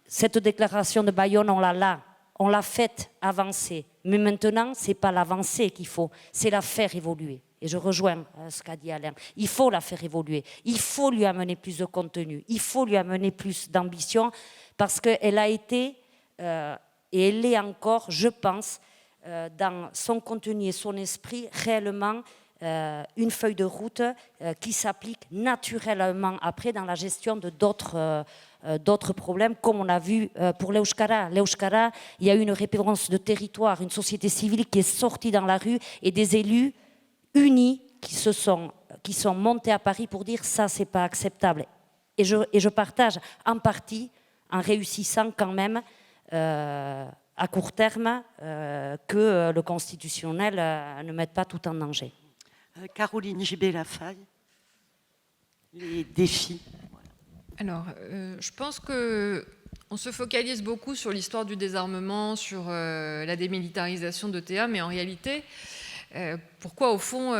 Cette déclaration de Bayonne, on l'a faite avancer. Mais maintenant, ce n'est pas l'avancée qu'il faut, c'est la faire évoluer. Et je rejoins ce qu'a dit Alain. Il faut la faire évoluer. Il faut lui amener plus de contenu. Il faut lui amener plus d'ambition, parce qu'elle a été, et elle est encore, je pense, dans son contenu et son esprit, réellement une feuille de route qui s'applique naturellement après dans la gestion de d'autres problèmes, comme on a vu pour l'Euskara. L'Euskara, il y a eu une référence de territoire, une société civile qui est sortie dans la rue, et des élus unis qui sont montés à Paris pour dire ça, c'est pas acceptable. Et je partage en partie, en réussissant quand même à à court terme que le constitutionnel ne mette pas tout en danger. Caroline Gibet-Lafaille, les défis. Alors, je pense qu'on se focalise beaucoup sur l'histoire du désarmement, sur la démilitarisation d'ETA, mais en réalité, pourquoi au fond,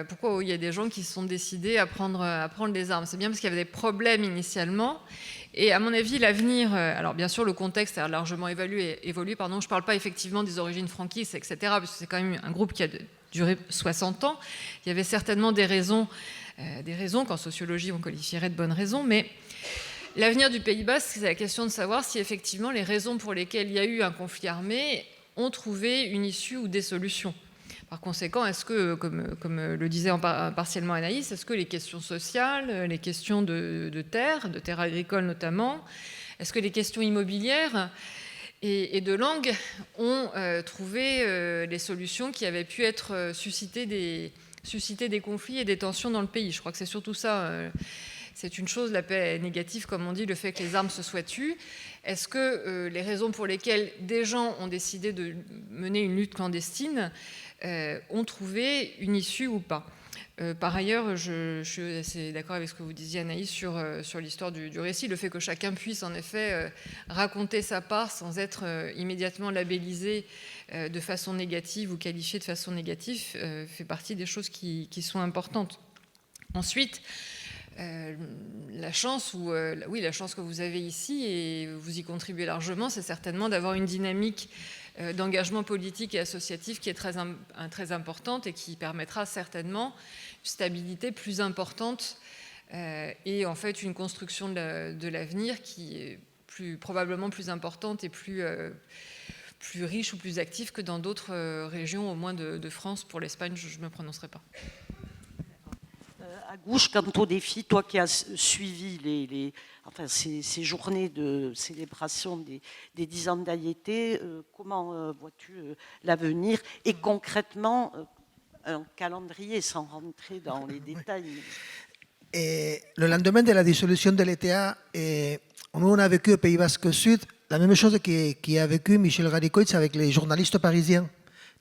pourquoi il y a des gens qui se sont décidés à prendre les armes? C'est bien parce qu'il y avait des problèmes initialement. Et à mon avis, l'avenir, alors bien sûr le contexte a largement évolué, je ne parle pas effectivement des origines franquistes, etc., parce que c'est quand même un groupe qui a duré 60 ans. Il y avait certainement des raisons qu'en sociologie on qualifierait de bonnes raisons, mais l'avenir du Pays Basque, c'est la question de savoir si effectivement les raisons pour lesquelles il y a eu un conflit armé ont trouvé une issue ou des solutions. Par conséquent, est-ce que, comme le disait partiellement Anaïs, est-ce que les questions sociales, les questions de terre agricoles notamment, est-ce que les questions immobilières et de langue ont trouvé les solutions qui avaient pu être susciter des conflits et des tensions dans le pays? Je crois que c'est surtout ça. C'est une chose, la paix est négative, comme on dit, le fait que les armes se soient tues. Est-ce que les raisons pour lesquelles des gens ont décidé de mener une lutte clandestine ont trouvé une issue ou pas? Par ailleurs, je suis assez d'accord avec ce que vous disiez, Anaïs, sur l'histoire du récit. Le fait que chacun puisse, en effet, raconter sa part sans être immédiatement labellisé de façon négative ou qualifié de façon négative fait partie des choses qui sont importantes. Ensuite, la chance que vous avez ici, et vous y contribuez largement, c'est certainement d'avoir une dynamique d'engagement politique et associatif qui est très importante et qui permettra certainement une stabilité plus importante et en fait une construction de l'avenir qui est probablement plus importante et plus riche ou plus active que dans d'autres régions, au moins de France. Pour l'Espagne, je ne me prononcerai pas. À gauche, quant au défi, toi qui as suivi ces journées de célébration des 10 ans d'Ayete, comment vois-tu l'avenir et concrètement un calendrier sans rentrer dans les détails? Et le lendemain de la dissolution de l'ETA, nous on a vécu au Pays Basque Sud la même chose qu'a vécu Michel Radicoitz avec les journalistes parisiens.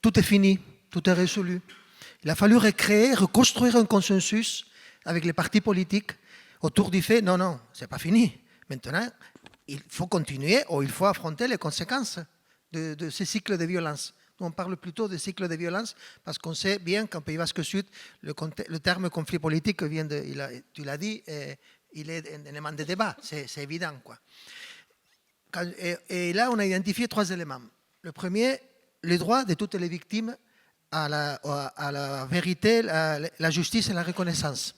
Tout est fini, tout est résolu. Il a fallu reconstruire un consensus avec les partis politiques autour du fait, non, c'est pas fini. Maintenant, il faut continuer ou il faut affronter les conséquences de ces cycles de violence. Nous, on parle plutôt de cycles de violence parce qu'on sait bien qu'en Pays Basque Sud, le terme conflit politique tu l'as dit, il est un élément de débat, c'est évident, quoi. Et là, on a identifié 3 éléments. Le premier, les droits de toutes les victimes à la vérité, la justice et la reconnaissance.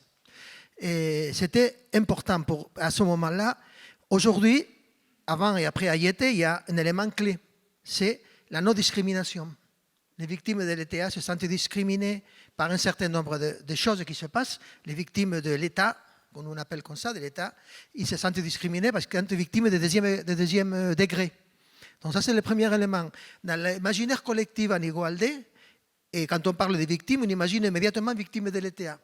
Et c'était important à ce moment-là. Aujourd'hui, avant et après Ayete, il y a un élément clé, c'est la non-discrimination. Les victimes de l'ETA se sentent discriminées par un certain nombre de choses qui se passent. Les victimes de l'État, qu'on on appelle comme ça, de l'État, ils se sentent discriminés parce qu'ils sont victimes de deuxième degré. Donc ça, c'est le premier élément. Dans l'imaginaire collectif en Igualdé, et quand on parle des victimes, on imagine immédiatement victimes de l'ETA.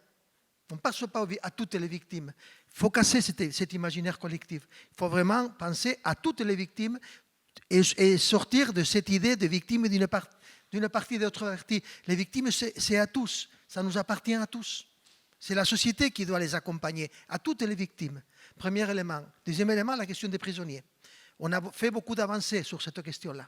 On ne passe pas à toutes les victimes. Il faut casser cet imaginaire collectif. Il faut vraiment penser à toutes les victimes et sortir de cette idée de victimes d'une partie de l'autre partie. Les victimes, c'est à tous. Ça nous appartient à tous. C'est la société qui doit les accompagner, à toutes les victimes. Premier élément. Deuxième élément, la question des prisonniers. On a fait beaucoup d'avancées sur cette question-là.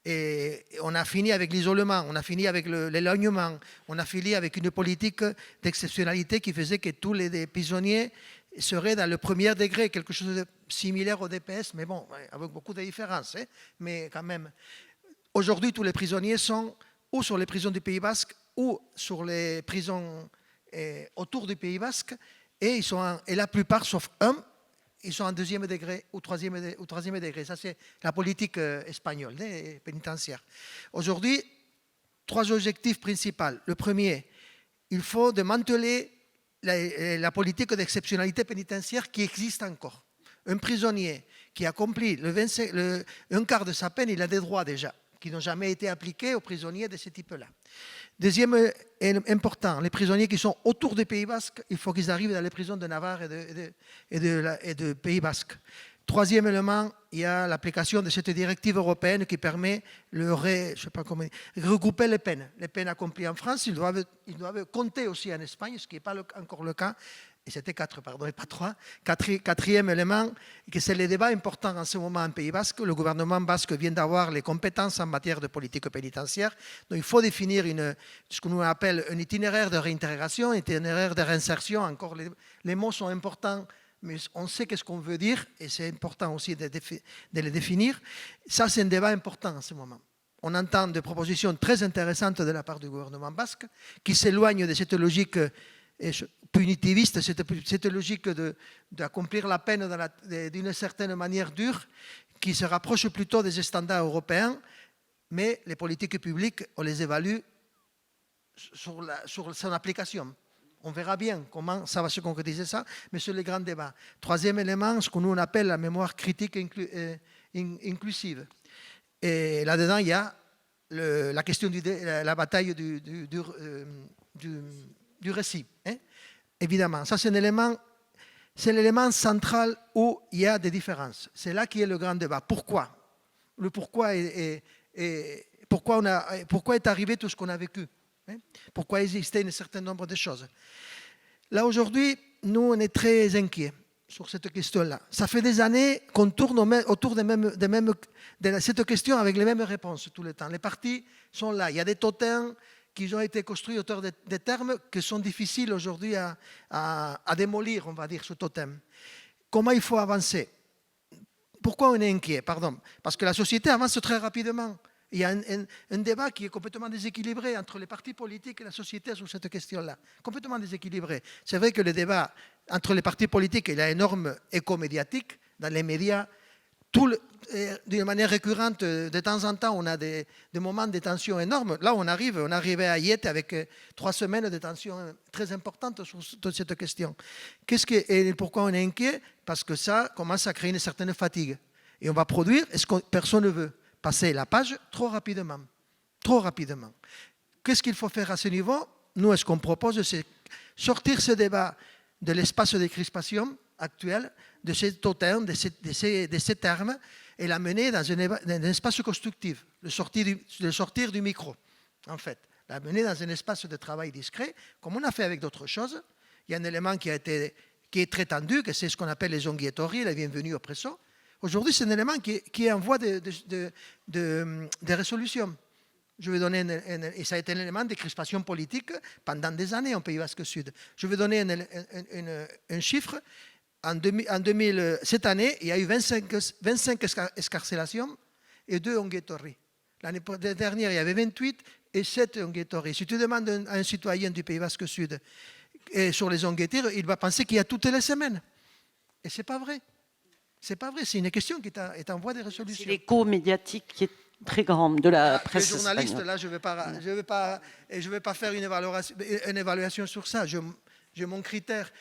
Et on a fini avec l'isolement, on a fini avec l'éloignement, on a fini avec une politique d'exceptionnalité qui faisait que tous les prisonniers seraient dans le premier degré, quelque chose de similaire au DPS, mais bon, avec beaucoup de différences, hein, mais quand même. Aujourd'hui, tous les prisonniers sont ou sur les prisons du Pays Basque ou sur les prisons autour du Pays Basque, et la plupart, sauf un, ils sont en deuxième degré ou troisième degré. Ça, c'est la politique espagnole, pénitentiaire. Aujourd'hui, 3 objectifs principaux. Le premier, il faut démanteler la politique d'exceptionnalité pénitentiaire qui existe encore. Un prisonnier qui accomplit un quart de sa peine, il a des droits déjà, qui n'ont jamais été appliqués aux prisonniers de ce type-là. Deuxième important, les prisonniers qui sont autour du Pays Basque, il faut qu'ils arrivent dans les prisons de Navarre et de Pays Basque. troisième élément, il y a l'application de cette directive européenne qui permet regrouper les peines accomplies en France. Ils doivent compter aussi en Espagne, ce qui n'est pas encore le cas. Et c'était 4, pardon, et pas 3. Quatrième élément, que c'est le débat important en ce moment en Pays Basque. Le gouvernement basque vient d'avoir les compétences en matière de politique pénitentiaire. Donc il faut définir ce que nous appelle un itinéraire de réintégration, un itinéraire de réinsertion. Encore, les mots sont importants, mais on sait qu'est-ce qu'on veut dire, et c'est important aussi de les définir. Ça, c'est un débat important en ce moment. On entend des propositions très intéressantes de la part du gouvernement basque, qui s'éloignent de cette logique punitiviste, cette logique d'accomplir la peine d'une certaine manière dure, qui se rapproche plutôt des standards européens, mais les politiques publiques, on les évalue sur son application. On verra bien comment ça va se concrétiser ça, mais c'est le grand débat. Troisième élément, ce que nous on appelle la mémoire critique inclusive. Et là-dedans, il y a la question de la bataille du récit. Hein. Évidemment, ça c'est l'élément central où il y a des différences. C'est là qui est le grand débat. Pourquoi? Le pourquoi pourquoi est arrivé tout ce qu'on a vécu? Hein? Pourquoi existait un certain nombre de choses? Là aujourd'hui, nous on est très inquiets sur cette question-là. Ça fait des années qu'on tourne autour de cette question avec les mêmes réponses tout le temps. Les partis sont là. Il y a des totems qui ont été construits autour des termes qui sont difficiles aujourd'hui à démolir, on va dire, ce totem. Comment il faut avancer? Pourquoi on est inquiet? Pardon. Parce que la société avance très rapidement. Il y a un débat qui est complètement déséquilibré entre les partis politiques et la société sur cette question-là. Complètement déséquilibré. C'est vrai que le débat entre les partis politiques, il a un énorme écho médiatique dans les médias. D'une manière récurrente, de temps en temps, on a des moments de tension énormes. Là, on arrivait à Ayete avec 3 semaines de tension très importantes sur cette question. Et pourquoi on est inquiet? Parce que ça commence à créer une certaine fatigue. Et on va produire ce que personne ne veut. Passer la page trop rapidement. Trop rapidement. Qu'est-ce qu'il faut faire à ce niveau? Nous, ce qu'on propose, c'est sortir ce débat de l'espace de crispation actuel, de ces totems, de ces termes, et l'amener dans un espace constructif, le sortir du micro, en fait. L'amener dans un espace de travail discret, comme on a fait avec d'autres choses. Il y a un élément qui est très tendu, que c'est ce qu'on appelle les onghiettori, la bienvenue au presso. Aujourd'hui, c'est un élément qui est en voie de résolution. Je vais donner et ça a été un élément de crispation politique pendant des années en Pays Basque Sud. Je vais donner un chiffre. Cette année, il y a eu 25 escarcélations et 2 onghiettori. L'année dernière, il y avait 28 et 7 onghiettori. Si tu demandes à un citoyen du Pays Basque Sud sur les onghiettori, il va penser qu'il y a toutes les semaines. Et ce n'est pas vrai. C'est pas vrai, c'est une question qui est en voie de résolution. C'est l'écho médiatique qui est très grand de la presse espagnole. Les journalistes, espagnole. là, je vais pas faire une évaluation sur ça. J'ai mon critère.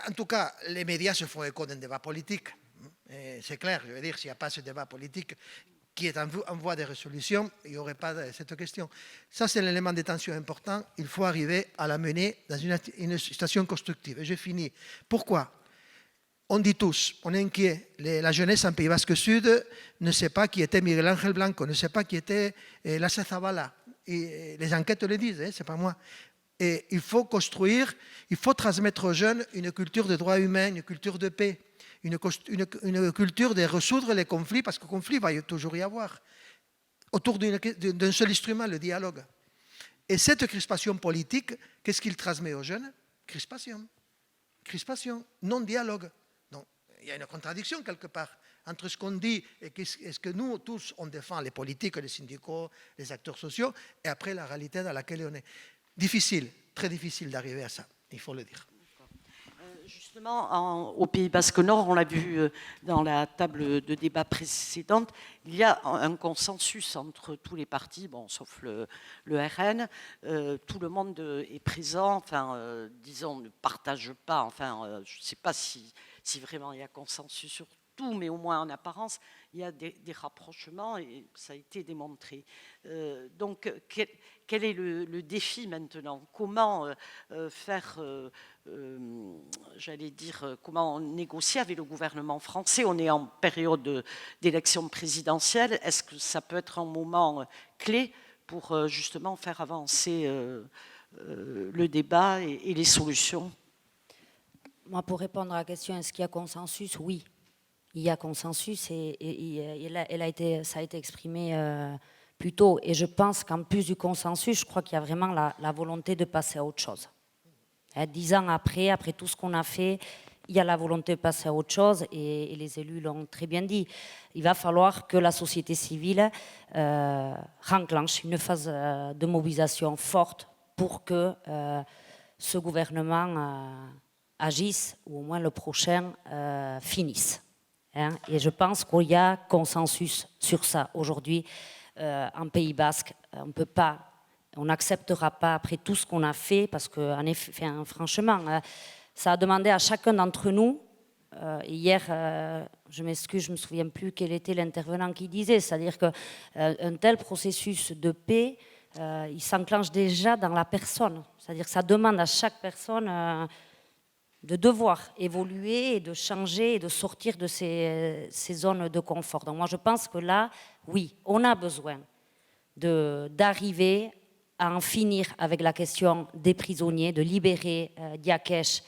En tout cas, les médias se font écho d'un débat politique. C'est clair, je veux dire, s'il n'y a pas ce débat politique qui est en voie de résolution, il n'y aurait pas cette question. Ça, c'est l'élément de tension important. Il faut arriver à la mener dans une situation constructive. Et je finis. Pourquoi? On dit tous, on est inquiet. La jeunesse en Pays Basque Sud ne sait pas qui était Miguel Ángel Blanco, ne sait pas qui était Lasse Zabala. Et les enquêtes le disent, ce n'est pas moi. Et il faut construire, il faut transmettre aux jeunes une culture de droits humains, une culture de paix, une culture de résoudre les conflits, parce que conflit il va toujours y avoir, autour d'un seul instrument, le dialogue. Et cette crispation politique, qu'est-ce qu'il transmet aux jeunes? Crispation. Crispation, non dialogue. Donc, il y a une contradiction quelque part entre ce qu'on dit et ce que nous tous on défend, les politiques, les syndicats, les acteurs sociaux, et après la réalité dans laquelle on est. Difficile, très difficile d'arriver à ça, il faut le dire. Justement, au Pays Basque Nord, on l'a vu dans la table de débat précédente, il y a un consensus entre tous les partis, bon, sauf le RN. Tout le monde est présent, enfin, disons, ne partage pas, enfin, je ne sais pas si vraiment il y a consensus sur tout, mais au moins en apparence, il y a des rapprochements et ça a été démontré. Donc, quel est le défi maintenant? Comment faire, j'allais dire, comment négocier avec le gouvernement français? On est en période d'élection présidentielle. Est-ce que ça peut être un moment clé pour justement faire avancer le débat et les solutions? Moi, pour répondre à la question, est-ce qu'il y a consensus? Oui, il y a consensus et ça a été exprimé plus tôt. Et je pense qu'en plus du consensus, je crois qu'il y a vraiment la volonté de passer à autre chose. 10 ans après tout ce qu'on a fait, il y a la volonté de passer à autre chose et les élus l'ont très bien dit. Il va falloir que la société civile renclenche une phase de mobilisation forte pour que ce gouvernement agisse, ou au moins le prochain finisse. Et je pense qu'il y a consensus sur ça aujourd'hui en Pays Basque. On n'acceptera pas après tout ce qu'on a fait, parce que en effet, franchement, ça a demandé à chacun d'entre nous. Hier, je m'excuse, je ne me souviens plus quel était l'intervenant qui disait, c'est-à-dire qu'un tel processus de paix, il s'enclenche déjà dans la personne. C'est-à-dire que ça demande à chaque personne de devoir évoluer et de changer et de sortir de ces zones de confort. Donc moi, je pense que là, oui, on a besoin d'arriver à en finir avec la question des prisonniers, de libérer Diakesh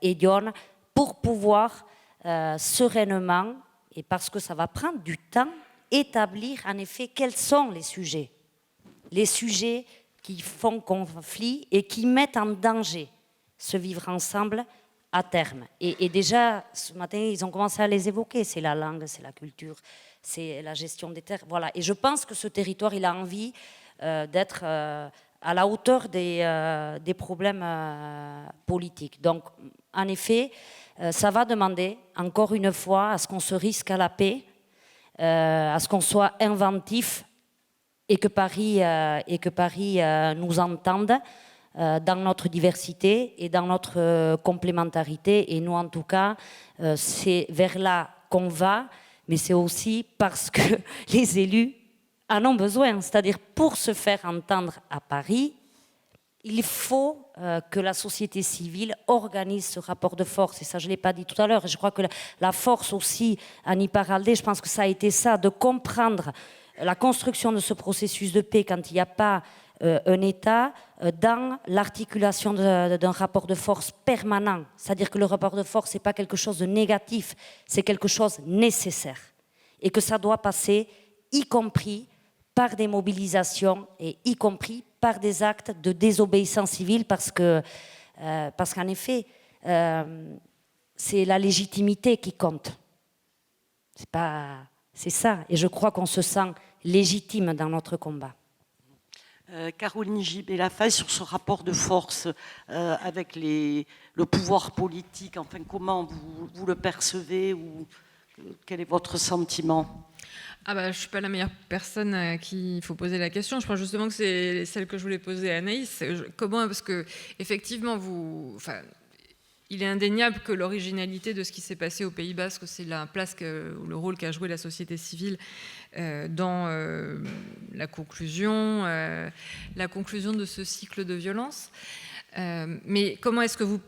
et Dione pour pouvoir sereinement, et parce que ça va prendre du temps, établir en effet quels sont les sujets qui font conflit et qui mettent en danger ce vivre ensemble à terme. Et déjà, ce matin, ils ont commencé à les évoquer. C'est la langue, c'est la culture, c'est la gestion des terres. Voilà. Et je pense que ce territoire, il a envie d'être à la hauteur des problèmes politiques. Donc, en effet, ça va demander, encore une fois, à ce qu'on se risque à la paix, à ce qu'on soit inventif et que Paris nous entende dans notre diversité et dans notre complémentarité. Et nous, en tout cas, c'est vers là qu'on va, mais c'est aussi parce que les élus en ont besoin. C'est-à-dire, pour se faire entendre à Paris, il faut que la société civile organise ce rapport de force. Et ça, je ne l'ai pas dit tout à l'heure. Et je crois que la force aussi, Annie Paraldé, je pense que ça a été ça, de comprendre la construction de ce processus de paix quand il n'y a pas un État dans l'articulation d'un rapport de force permanent. C'est-à-dire que le rapport de force, ce n'est pas quelque chose de négatif, c'est quelque chose de nécessaire. Et que ça doit passer, y compris par des mobilisations et y compris par des actes de désobéissance civile, parce qu'en effet, c'est la légitimité qui compte. C'est ça. Et je crois qu'on se sent légitime dans notre combat. Caroline Gibet-Lafaye, sur ce rapport de force avec le pouvoir politique, enfin, comment vous le percevez, ou quel est votre sentiment? Je ne suis pas la meilleure personne à qui il faut poser la question. Je crois justement que c'est celle que je voulais poser à Anaïs. Comment? Parce que effectivement, il est indéniable que l'originalité de ce qui s'est passé au Pays Basque, c'est la place ou le rôle qu'a joué la société civile dans la conclusion de ce cycle de violence. Mais comment est-ce que vous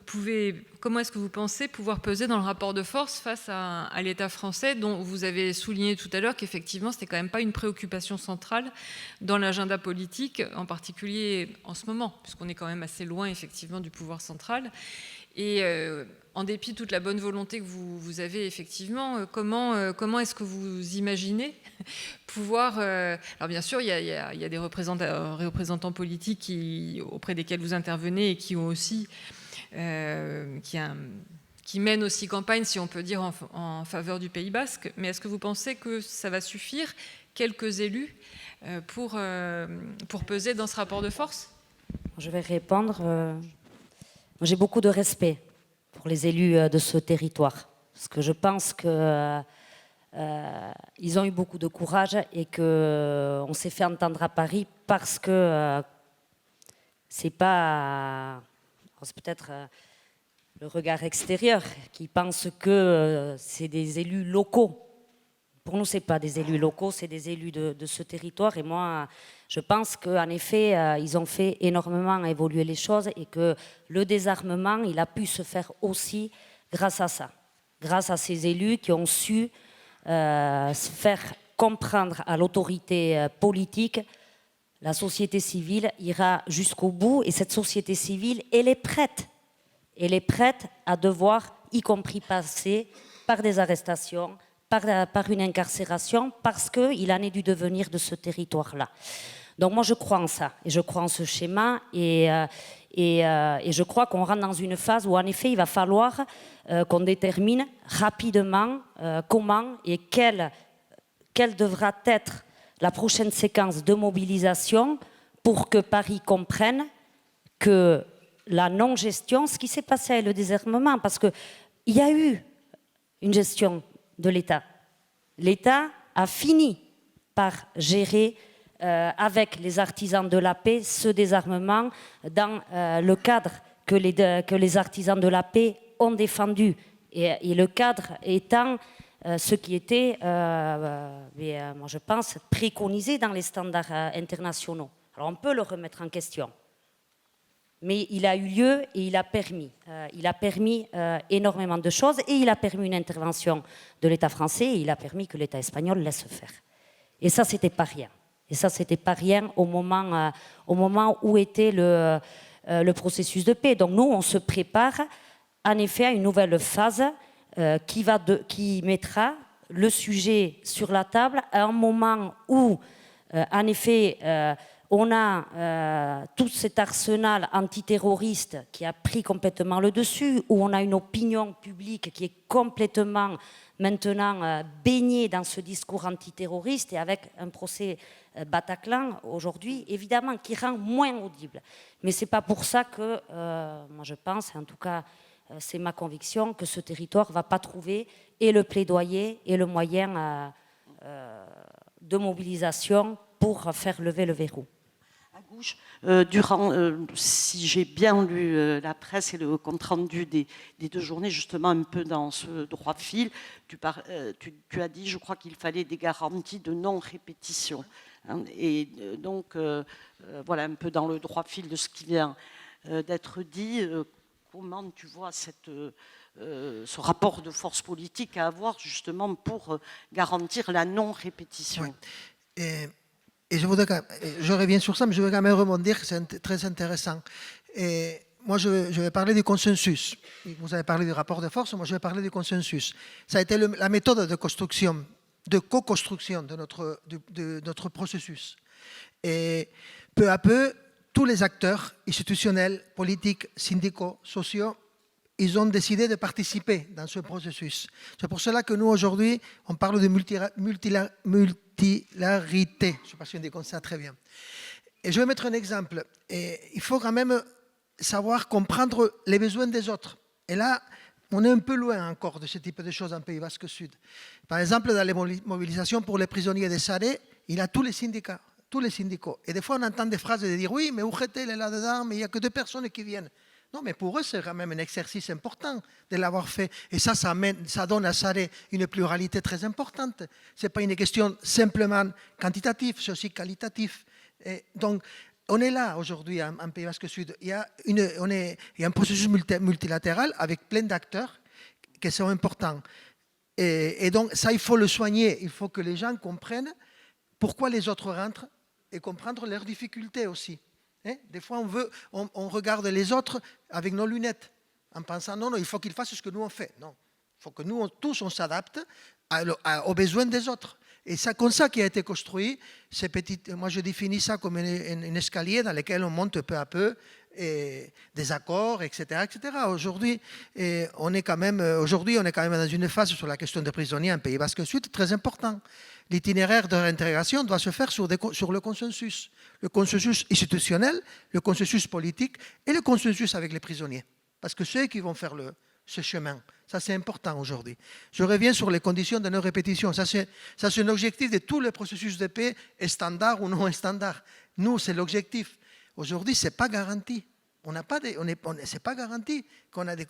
pensez pouvoir peser dans le rapport de force face à l'État français, dont vous avez souligné tout à l'heure qu'effectivement c'était quand même pas une préoccupation centrale dans l'agenda politique, en particulier en ce moment, puisqu'on est quand même assez loin effectivement du pouvoir central. Et en dépit de toute la bonne volonté que vous avez effectivement, comment est-ce que vous imaginez pouvoir... alors bien sûr, il y a des représentants politiques auprès desquels vous intervenez et qui ont aussi... qui mènent aussi campagne, si on peut dire, en faveur du Pays Basque. Mais est-ce que vous pensez que ça va suffire, quelques élus, pour peser dans ce rapport de force? Je vais répondre... J'ai beaucoup de respect pour les élus de ce territoire, parce que je pense qu'ils ont eu beaucoup de courage et qu'on s'est fait entendre à Paris parce que c'est pas... c'est peut-être le regard extérieur qui pense que c'est des élus locaux Pour nous, ce n'est pas des élus locaux, c'est des élus de ce territoire. Et moi, je pense qu'en effet, ils ont fait énormément évoluer les choses et que le désarmement, il a pu se faire aussi grâce à ça. Grâce à ces élus qui ont su faire comprendre à l'autorité politique, la société civile ira jusqu'au bout. Et cette société civile, elle est prête. Elle est prête à devoir, y compris passer par des arrestations, par une incarcération, parce qu'il en est du devenir de ce territoire-là. Donc moi, je crois en ça, et je crois en ce schéma, et je crois qu'on rentre dans une phase où, en effet, il va falloir qu'on détermine rapidement comment et quelle devra être la prochaine séquence de mobilisation pour que Paris comprenne que la non-gestion, ce qui s'est passé avec le désarmement, parce qu'il y a eu une gestion de l'État. L'État a fini par gérer avec les artisans de la paix ce désarmement dans le cadre que les artisans de la paix ont défendu. Et le cadre étant ce qui était, moi je pense, préconisé dans les standards internationaux. Alors on peut le remettre en question. Mais il a eu lieu et il a permis énormément de choses, et il a permis une intervention de l'État français, et il a permis que l'État espagnol laisse faire. Et ça, c'était pas rien. Et ça, c'était pas rien au moment où était le processus de paix. Donc nous, on se prépare en effet à une nouvelle phase qui mettra le sujet sur la table à un moment où, en effet, on a tout cet arsenal antiterroriste qui a pris complètement le dessus, où on a une opinion publique qui est complètement maintenant baignée dans ce discours antiterroriste, et avec un procès Bataclan aujourd'hui, évidemment, qui rend moins audible. Mais ce n'est pas pour ça que, moi je pense, en tout cas c'est ma conviction, que ce territoire ne va pas trouver et le plaidoyer et le moyen de mobilisation pour faire lever le verrou. À gauche, si j'ai bien lu la presse et le compte-rendu des 2 journées, justement un peu dans ce droit fil, tu as dit, je crois qu'il fallait des garanties de non-répétition. Hein, et donc, voilà, un peu dans le droit fil de ce qui vient d'être dit, comment tu vois ce rapport de force politique à avoir justement pour garantir la non-répétition? Oui. Et je reviens sur ça, mais je veux quand même rebondir, c'est très intéressant. Et moi, je vais parler du consensus. Vous avez parlé du rapport de force, moi je vais parler du consensus. Ça a été la méthode de construction, de co-construction de notre processus. Et peu à peu, tous les acteurs institutionnels, politiques, syndicaux, sociaux, ils ont décidé de participer dans ce processus. C'est pour cela que nous, aujourd'hui, on parle de multilarité. Je ne sais pas si on dit comme ça très bien. Et je vais mettre un exemple. Et il faut quand même savoir comprendre les besoins des autres. Et là, on est un peu loin encore de ce type de choses en Pays Basque Sud. Par exemple, dans les mobilisations pour les prisonniers de Saré, il y a tous les syndicats, tous les syndicats. Et des fois, on entend des phrases de dire « Oui, mais UGT, il est là-dedans, mais il n'y a que 2 personnes qui viennent. » Non, mais pour eux, c'est quand même un exercice important de l'avoir fait. Et ça donne à Saré une pluralité très importante. Ce n'est pas une question simplement quantitative, c'est aussi qualitatif. Et donc, on est là aujourd'hui en Pays Basque Sud. Il y a un processus multilatéral avec plein d'acteurs qui sont importants. Et donc, ça, il faut le soigner. Il faut que les gens comprennent pourquoi les autres rentrent et comprendre leurs difficultés aussi. Des fois, on regarde les autres avec nos lunettes, en pensant non, il faut qu'ils fassent ce que nous on fait. Non, il faut que nous tous on s'adapte aux besoins des autres. Et c'est comme ça qui a été construit. Moi, je définis ça comme un escalier dans lequel on monte peu à peu des accords, etc., etc. Aujourd'hui, on est quand même dans une phase sur la question des prisonniers en Pays Basque Sud très important. L'itinéraire de réintégration doit se faire sur le consensus institutionnel, le consensus politique et le consensus avec les prisonniers. Parce que ceux qui vont faire ce chemin, ça c'est important aujourd'hui. Je reviens sur les conditions de non-répétition. Ça c'est un objectif de tous les processus de paix, standard ou non standard. Nous, c'est l'objectif. Aujourd'hui, ce n'est pas garanti. C'est pas garanti qu'on a des...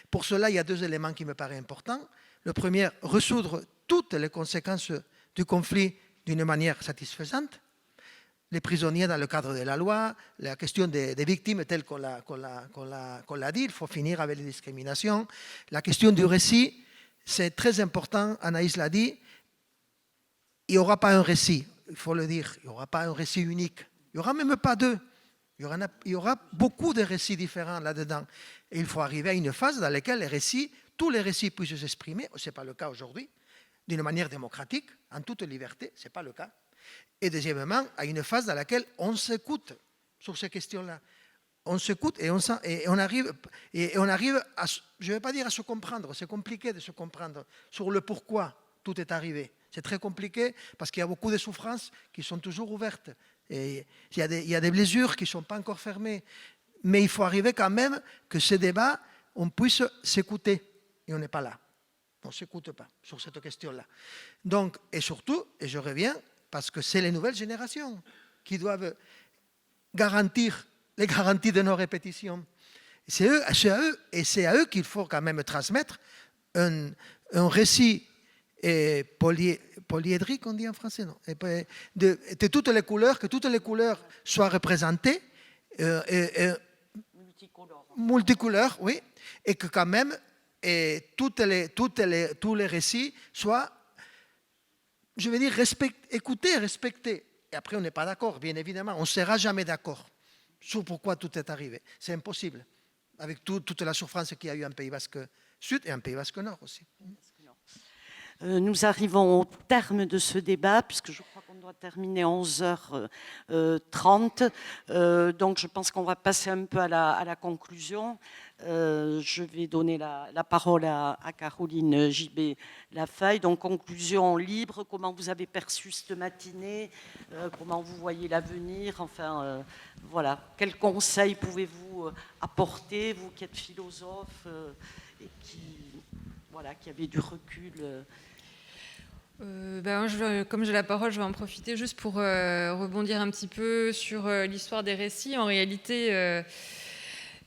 Pour cela, il y a 2 éléments qui me paraissent importants. Le premier, résoudre toutes les conséquences du conflit d'une manière satisfaisante. Les prisonniers dans le cadre de la loi, la question des victimes telle qu'on l'a dit, il faut finir avec les discriminations. La question du récit, c'est très important, Anaïs l'a dit, il n'y aura pas un récit, il faut le dire, il n'y aura pas un récit unique, il n'y aura même pas deux, il y aura beaucoup de récits différents là-dedans. Et il faut arriver à une phase dans laquelle tous les récits puissent s'exprimer, ce n'est pas le cas aujourd'hui, d'une manière démocratique, en toute liberté, ce n'est pas le cas. Et deuxièmement, à une phase dans laquelle on s'écoute sur ces questions-là. On s'écoute et on arrive à, je ne vais pas dire à se comprendre, c'est compliqué de se comprendre sur le pourquoi tout est arrivé. C'est très compliqué parce qu'il y a beaucoup de souffrances qui sont toujours ouvertes. Et il y a des blessures qui ne sont pas encore fermées. Mais il faut arriver quand même que ces débats, on puisse s'écouter. Et on n'est pas là. On ne s'écoute pas sur cette question-là. Donc, et surtout, et je reviens, parce que c'est les nouvelles générations qui doivent garantir les garanties de nos répétitions. C'est à eux qu'il faut quand même transmettre un récit polyédrique, on dit en français, non, de toutes les couleurs, que toutes les couleurs soient représentées, multicolores, oui, et que quand même tous les récits soient, je veux dire, écoutés, respectés. Et après, on n'est pas d'accord, bien évidemment, on ne sera jamais d'accord sur pourquoi tout est arrivé. C'est impossible, avec toute la souffrance qu'il y a eu en Pays Basque Sud et en Pays Basque Nord aussi. Nous arrivons au terme de ce débat, puisque je crois qu'on doit terminer à 11h30. Donc je pense qu'on va passer un peu à la conclusion. Je vais donner la parole à Caroline Gibet-Lafaille. Donc conclusion libre, comment vous avez perçu cette matinée, comment vous voyez l'avenir, enfin voilà. Quels conseils pouvez-vous apporter, vous qui êtes philosophe et qui avez du recul comme j'ai la parole, je vais en profiter juste pour rebondir un petit peu sur l'histoire des récits. En réalité,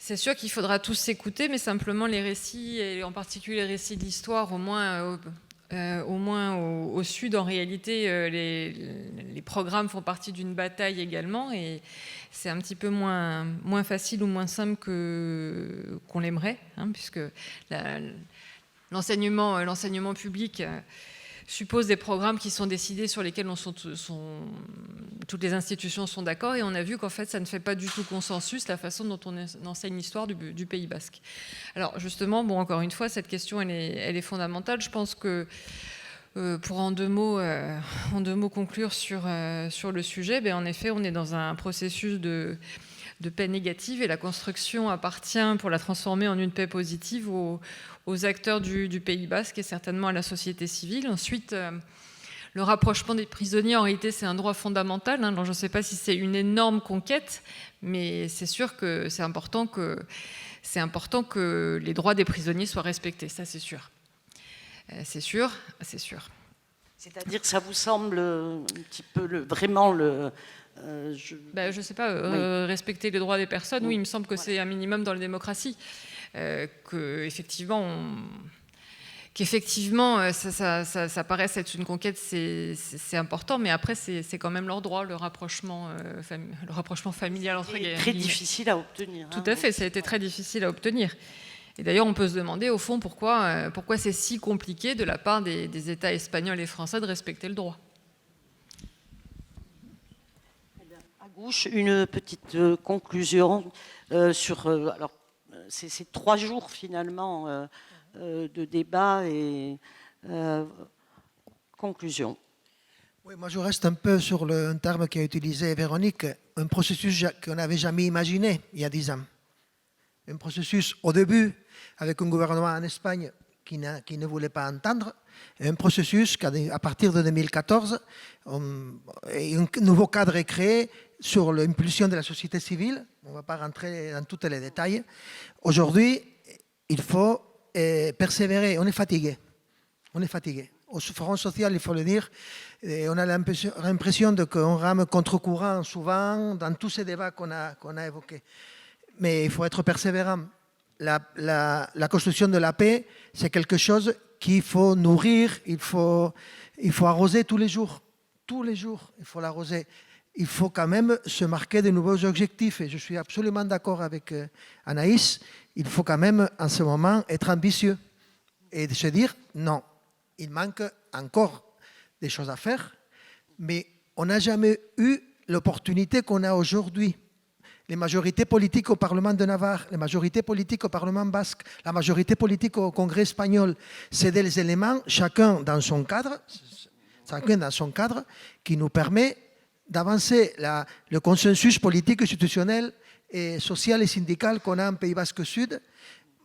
c'est sûr qu'il faudra tous s'écouter, mais simplement les récits, et en particulier les récits de l'histoire, au moins au Sud, en réalité, les programmes font partie d'une bataille également, et c'est un petit peu moins facile ou moins simple qu'on l'aimerait, hein, puisque l'enseignement public suppose des programmes qui sont décidés, sur lesquels toutes les institutions sont d'accord, et on a vu qu'en fait ça ne fait pas du tout consensus la façon dont on enseigne l'histoire du Pays Basque. Alors justement, encore une fois, cette question elle est fondamentale. Je pense que pour en deux mots conclure sur le sujet, en effet on est dans un processus de paix négative, et la construction appartient, pour la transformer en une paix positive, aux acteurs du Pays Basque et certainement à la société civile. Ensuite, le rapprochement des prisonniers, en réalité, c'est un droit fondamental. Alors, je ne sais pas si c'est une énorme conquête, mais c'est sûr que c'est important que les droits des prisonniers soient respectés. Ça, c'est sûr. C'est sûr. C'est-à-dire que ça vous semble un petit peu vraiment le... je ne sais pas, oui. Respecter les droits des personnes, oui, il me semble que c'est un minimum dans la démocratie. Qu'effectivement, ça paraisse être une conquête, c'est important, mais après, c'est quand même leur droit, le rapprochement familial, entre guillemets. C'est très difficile à obtenir. Tout à fait, ça a été très difficile à obtenir. Et d'ailleurs, on peut se demander, au fond, pourquoi c'est si compliqué de la part des États espagnols et français de respecter le droit. À gauche, une petite conclusion sur... alors, c'est 3 jours finalement de débat et conclusion. Oui, moi je reste un peu sur un terme qu'a utilisé Véronique, un processus qu'on n'avait jamais imaginé il y a 10 ans. Un processus au début avec un gouvernement en Espagne qui ne voulait pas entendre, et un processus qu'à partir de 2014, un nouveau cadre est créé sur l'impulsion de la société civile. On ne va pas rentrer dans tous les détails. Aujourd'hui, il faut persévérer. On est fatigué. Au Front social, il faut le dire, on a l'impression qu'on rame contre-courant souvent dans tous ces débats qu'on a évoqués. Mais il faut être persévérant. La construction de la paix, c'est quelque chose qu'il faut nourrir, il faut arroser tous les jours. Tous les jours, il faut l'arroser. Il faut quand même se marquer de nouveaux objectifs. Et je suis absolument d'accord avec Anaïs. Il faut quand même, en ce moment, être ambitieux et de se dire, non, il manque encore des choses à faire, mais on n'a jamais eu l'opportunité qu'on a aujourd'hui. Les majorités politiques au Parlement de Navarre, les majorités politiques au Parlement basque, la majorité politique au Congrès espagnol, c'est des éléments, chacun dans son cadre, qui nous permet d'avancer le consensus politique, institutionnel, et social et syndical qu'on a en Pays Basque Sud.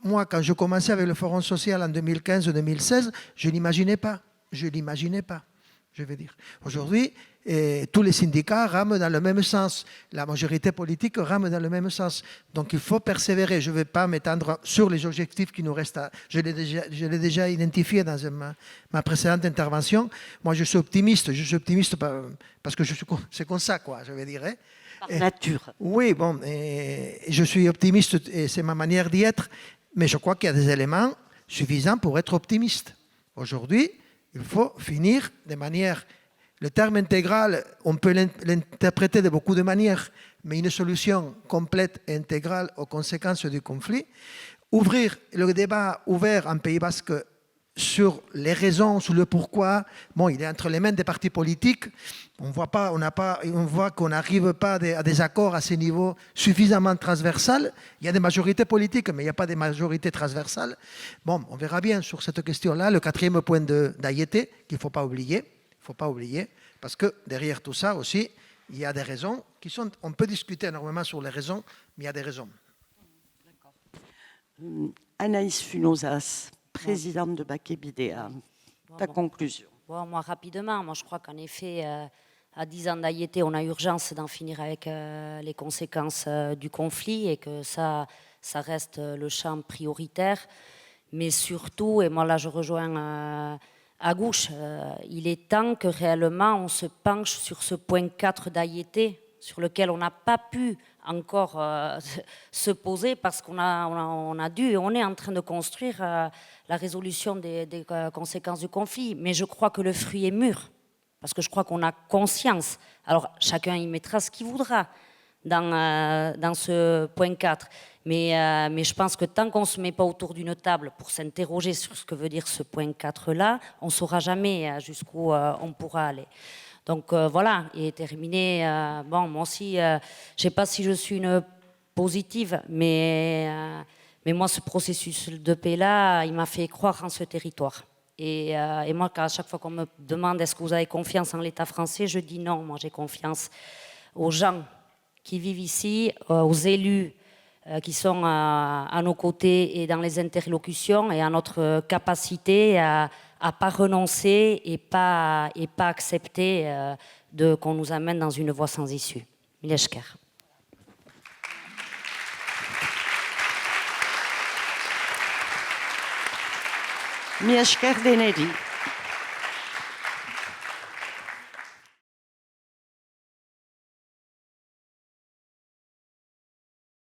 Moi, quand je commençais avec le Forum social en 2015-2016, je ne l'imaginais pas. Je veux dire. Aujourd'hui, tous les syndicats rament dans le même sens. La majorité politique rame dans le même sens. Donc il faut persévérer. Je ne vais pas m'étendre sur les objectifs qui nous restent. Je l'ai déjà identifié dans ma précédente intervention. Moi, je suis optimiste. Parce que c'est comme ça, quoi, je veux dire. Hein. Par nature. Oui, bon, je suis optimiste et c'est ma manière d'y être. Mais je crois qu'il y a des éléments suffisants pour être optimiste. Aujourd'hui, il faut finir de manière... Le terme intégral, on peut l'interpréter de beaucoup de manières, mais une solution complète et intégrale aux conséquences du conflit. Ouvrir le débat ouvert en Pays Basque sur les raisons, sur le pourquoi. Bon, il est entre les mains des partis politiques. On voit qu'on n'arrive pas à des accords à ces niveaux suffisamment transversales. Il y a des majorités politiques, mais il n'y a pas de majorité transversale. Bon, on verra bien sur cette question-là. Le quatrième point d'Ayete, qu'il ne faut pas oublier. Parce que derrière tout ça aussi, il y a des raisons qui sont... On peut discuter énormément sur les raisons, mais il y a des raisons. Anaïs Funosas, présidente de Baquet Bidéa, ta conclusion. Bon, moi, rapidement, je crois qu'en effet, à 10 ans d'Ayete, on a urgence d'en finir avec les conséquences du conflit et que ça reste le champ prioritaire. Mais surtout, et moi là je rejoins... à gauche, il est temps que réellement on se penche sur ce point 4 d'Ayete, sur lequel on n'a pas pu encore se poser parce qu'on a dû et on est en train de construire la résolution des conséquences du conflit. Mais je crois que le fruit est mûr, parce que je crois qu'on a conscience. Alors chacun y mettra ce qu'il voudra dans ce point 4. Mais je pense que tant qu'on ne se met pas autour d'une table pour s'interroger sur ce que veut dire ce point 4-là, on ne saura jamais jusqu'où on pourra aller. Donc voilà, et terminé, bon, moi aussi, je ne sais pas si je suis une positive, mais moi, ce processus de paix-là, il m'a fait croire en ce territoire. Et moi, à chaque fois qu'on me demande est-ce que vous avez confiance en l'État français, je dis non, moi j'ai confiance aux gens qui vivent ici, aux élus qui sont à nos côtés et dans les interlocutions et à notre capacité à ne pas renoncer et pas accepter qu'on nous amène dans une voie sans issue. Mile esker. Mile esker deneri.